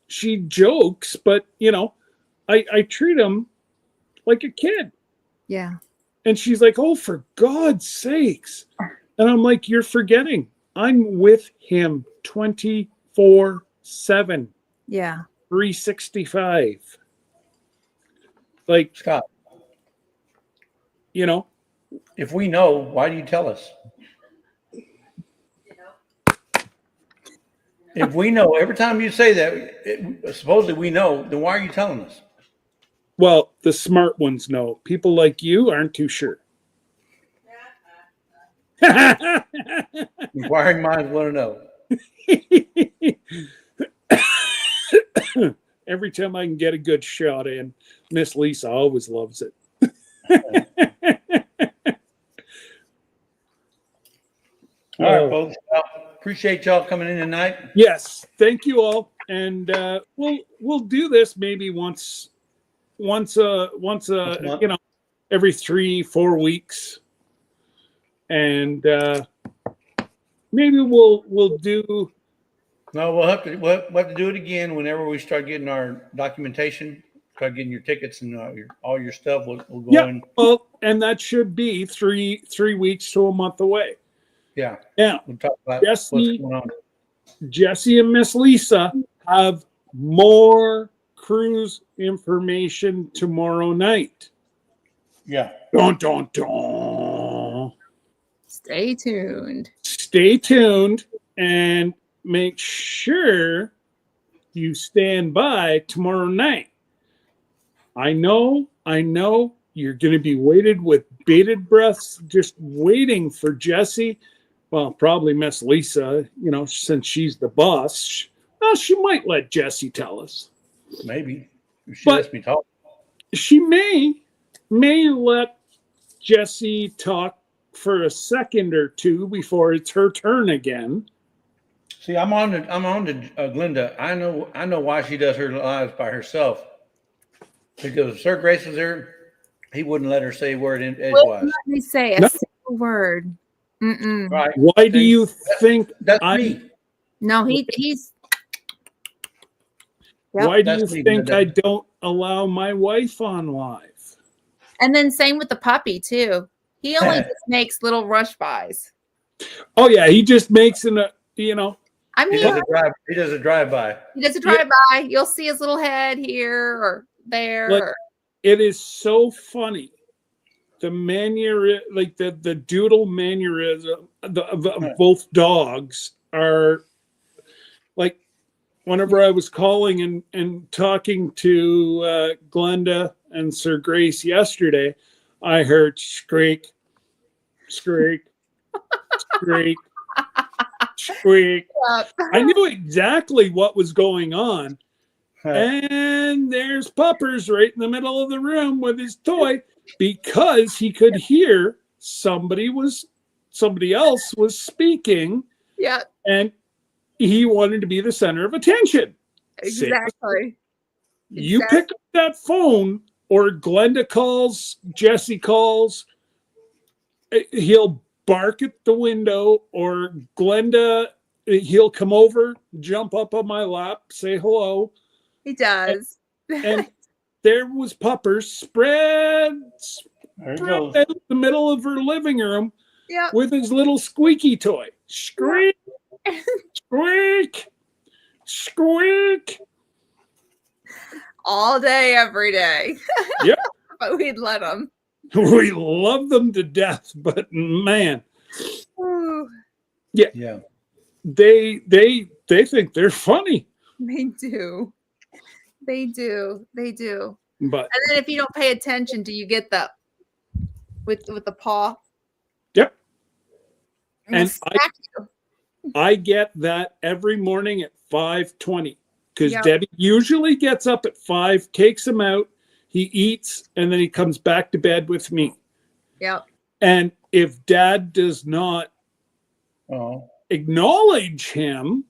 she jokes, but I treat him like a kid. Yeah. And she's like, "Oh, for God's sakes." And I'm like, "You're forgetting. I'm with him 24/7 Yeah. 365. Like, Scott, you know, if we know, why do you tell us? If we know, every time you say that, supposedly we know, then why are you telling us? well, the smart ones know. People like you aren't too sure. Inquiring minds want to know. Every time I can get a good shot in, Miss Lisa always loves it. All right, folks. Well, appreciate y'all coming in tonight. Yes, thank you all, and we'll do this maybe once month. every 3-4 weeks, and maybe we'll do. No, we'll have to do it again whenever we start getting our documentation, start getting your tickets and all your stuff. We'll go Yeah, in. well, and that should be three weeks to a month away. Yeah. Yeah, We'll talk about Jesse, what's going on. Jesse and Miss Lisa have more cruise information tomorrow night. Yeah. Dun, dun, dun. Stay tuned. Stay tuned and make sure you stand by tomorrow night. I know you're going to be waited with bated breaths, just waiting for Jesse. Well, probably Miss Lisa, since she's the boss. Well, she might let Jesse tell us. Maybe. She But- lets me talk. She may let Jesse talk for a second or two before it's her turn again. See, I'm on to Glenda. I know why she does her lives by herself. Because if Sir Grace was there, he wouldn't let her say a word in edgewise. Let me say a No. single word. Mm-mm. Right. Why do you think That's I- me. No, he's. Yep. Why do you That's me, think Glenda. I don't allow my wife on live? And then same with the puppy too. He only just makes little rush bys. Oh yeah, he just makes I'm He here. does a drive-by. He does a drive by. You'll see his little head here or there. Like- or- It is so funny. The the doodle mannerism of both dogs are like. Whenever I was calling and talking to Glenda and Sir Grace yesterday, I heard squeak, squeak, squeak, squeak. I knew exactly what was going on. And there's Puppers right in the middle of the room with his toy because he could hear somebody else was speaking, Yeah, and he wanted to be the center of attention. exactly. You pick up that phone, or Glenda calls, Jesse calls, he'll bark at the window, or Glenda, he'll come over, jump up on my lap, say hello. He does. And there was Puppers spread There he out goes. in the middle of her living room Yeah. with his little squeaky toy. Squeak, squeak, squeak. All day, every day. Yep. But we'd let him. We love them to death, but man, Ooh, Yeah. they think they're funny. they do. They do. They do. But And then if you don't pay attention, do you get the with the paw? Yep. And And smack you. I get that every morning at 5:20 because Yep. Debbie usually gets up at 5, takes him out, he eats, and then he comes back to bed with me. Yep. And if Dad does not Oh. acknowledge him,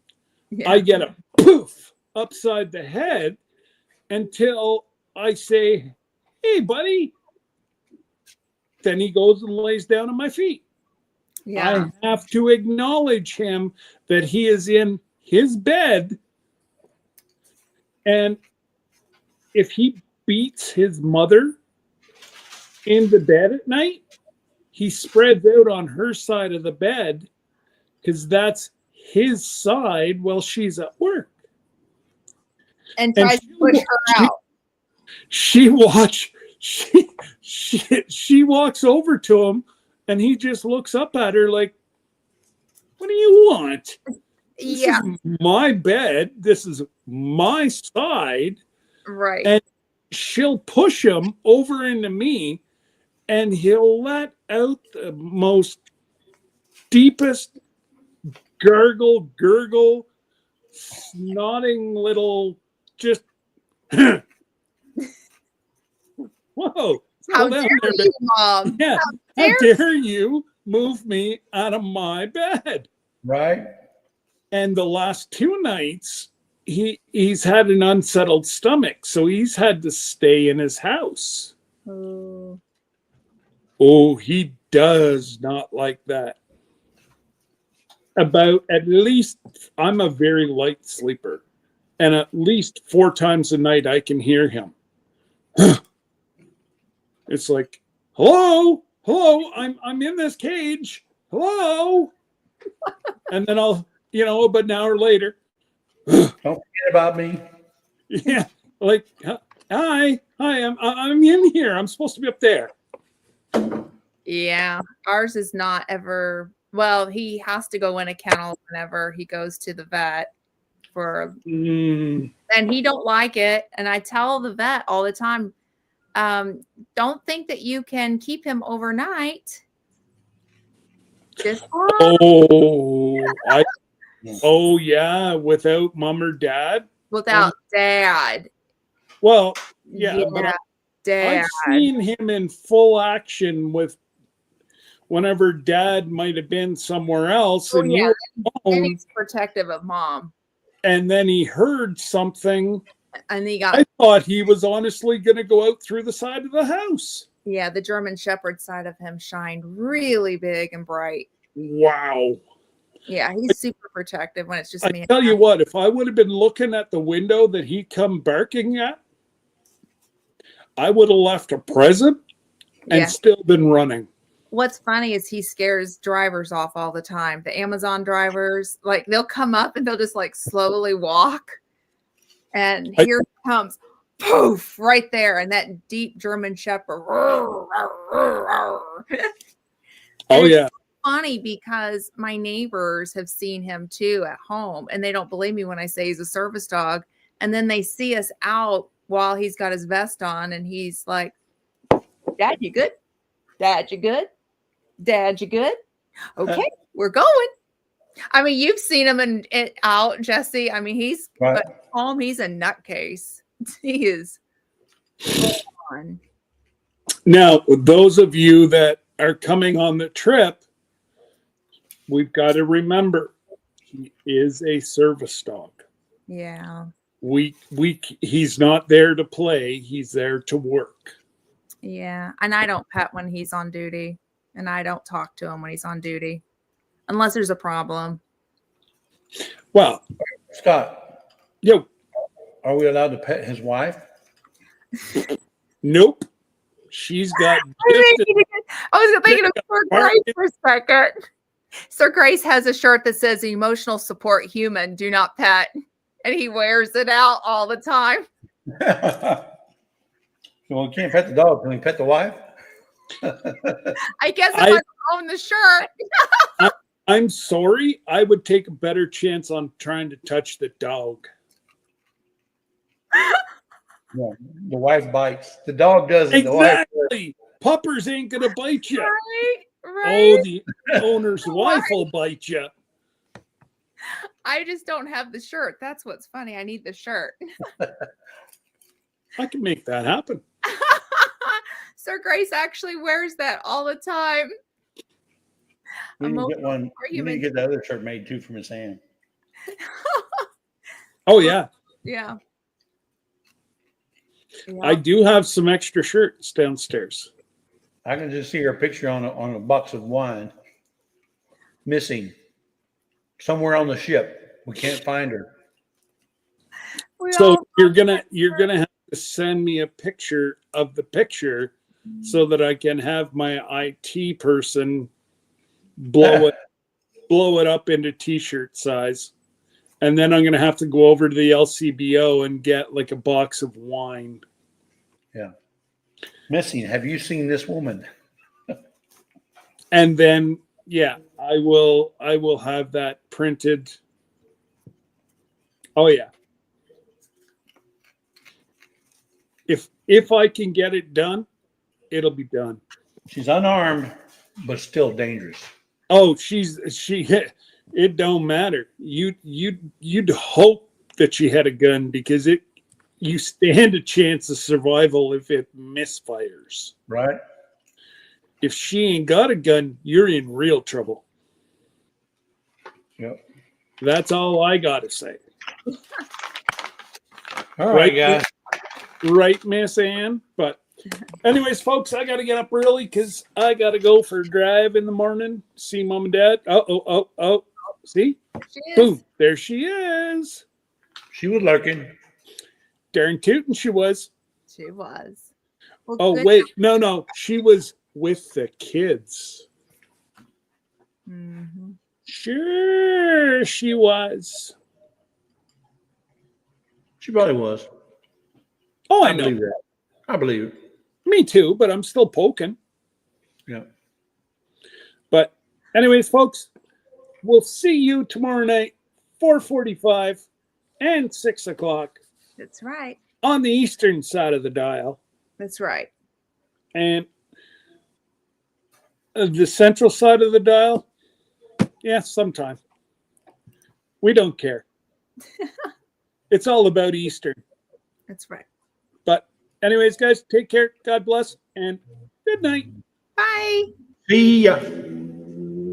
Yeah. I get a poof upside the head until I say, "Hey, buddy." Then he goes and lays down on my feet. Yeah. I have to acknowledge him that he is in his bed. And if he beats his mother in the bed at night, he spreads out on her side of the bed because that's his side while she's at work. and And tries to push her out. She walks over to him, and he just looks up at her like, what do you want? This Yeah, is my bed. This is my side. right. And she'll push him over into me, and he'll let out the most deepest gurgle, snotting little just. Whoa! How Slow down dare there, you, Mom? yeah. How dare you move me out of my bed? Right? And the last 2 nights, he's had an unsettled stomach, so he's had to stay in his house. Oh. Oh, he does not like that. About at least, I'm a very light sleeper, and at least 4 times a night I can hear him. It's like, hello, I'm in this cage. Hello. And then I'll, about an hour later, Don't forget about me. yeah, like, hi, I'm in here. I'm supposed to be up there. Yeah, ours is not ever. Well, he has to go in a kennel whenever he goes to the vet for, and he don't like it. And I tell the vet all the time, don't think that you can keep him overnight. Just oh yeah, without mom or dad. without dad. Well, yeah, but dad. I've seen him in full action with whenever dad might have been somewhere else, and you were and home, he's protective of mom. and then he heard something. And he got. I thought he was honestly going to go out through the side of the house. Yeah, the German Shepherd side of him shined really big and bright. Wow. Yeah, he's super protective when it's just me. I tell you what, if I would have been looking at the window that he come barking at, I would have left a present and still been running. What's funny is he scares drivers off all the time. The Amazon drivers, like they'll come up and they'll just like slowly walk. And here it comes, poof, right there. And that deep German Shepherd. Oh, yeah. Funny because my neighbors have seen him too at home, and they don't believe me when I say he's a service dog. And then they see us out while he's got his vest on, and he's like, Dad, you good? Dad, you good? Dad, you good? Okay, we're going. I mean, you've seen him out, Jesse. I mean, he's at home. He's a nutcase. He is fun. Now, those of you that are coming on the trip, we've got to remember he is a service dog. Yeah. He's not there to play. He's there to work. Yeah. And I don't pet when he's on duty, and I don't talk to him when he's on duty unless there's a problem. Well, Scott. Yo. Are we allowed to pet his wife? Nope. She's got. I was thinking of Sir Grace for a second. Sir Grace has a shirt that says "Emotional support human, do not pet," and he wears it out all the time. Well, we can't pet the dog. Can we pet the wife? I guess if I own the shirt. I'm sorry. I would take a better chance on trying to touch the dog. Yeah, the wife bites. The dog doesn't. Exactly. Puppers ain't gonna bite you. Right. Oh, the owner's wife will bite you. I just don't have the shirt. That's what's funny. I need the shirt. I can make that happen. Sir Grace actually wears that all the time. We need to get one. We need to get the other shirt made too from his hand. Oh yeah. Yeah. I do have some extra shirts downstairs. I can just see her picture on a box of wine, missing somewhere on the ship. We can't find her. So you're gonna have to send me a picture of the picture so that I can have my IT person blow it up into t-shirt size, And then I'm going to have to go over to the LCBO and get like a box of wine. Missing. Have you seen this woman? And then, yeah, I will have that printed. Oh yeah. If I can get it done, it'll be done. She's unarmed, but still dangerous. Oh, it don't matter. You'd hope that she had a gun because you stand a chance of survival if it misfires. Right? If she ain't got a gun, you're in real trouble. Yep. That's all I gotta say. All right, Right, guys. Right, Miss Ann? But anyways, folks, I got to get up early because I got to go for a drive in the morning, see mom and dad. Oh. See? She is. Boom. There she is. She was lurking. Darn tootin' she was. She was. Well, Oh, good wait. No. She was with the kids. Mhm. Sure, she was. She probably was. Oh, I I know. believe that. I believe it. Me too, but I'm still poking. Yeah. But anyways, folks, we'll see you tomorrow night, 4:45 and 6 o'clock That's right. on the eastern side of the dial. That's right. And the central side of the dial, yeah, sometime. We don't care. It's all about Eastern. That's right. But anyways, guys, take care. God bless and good night. Bye. See ya.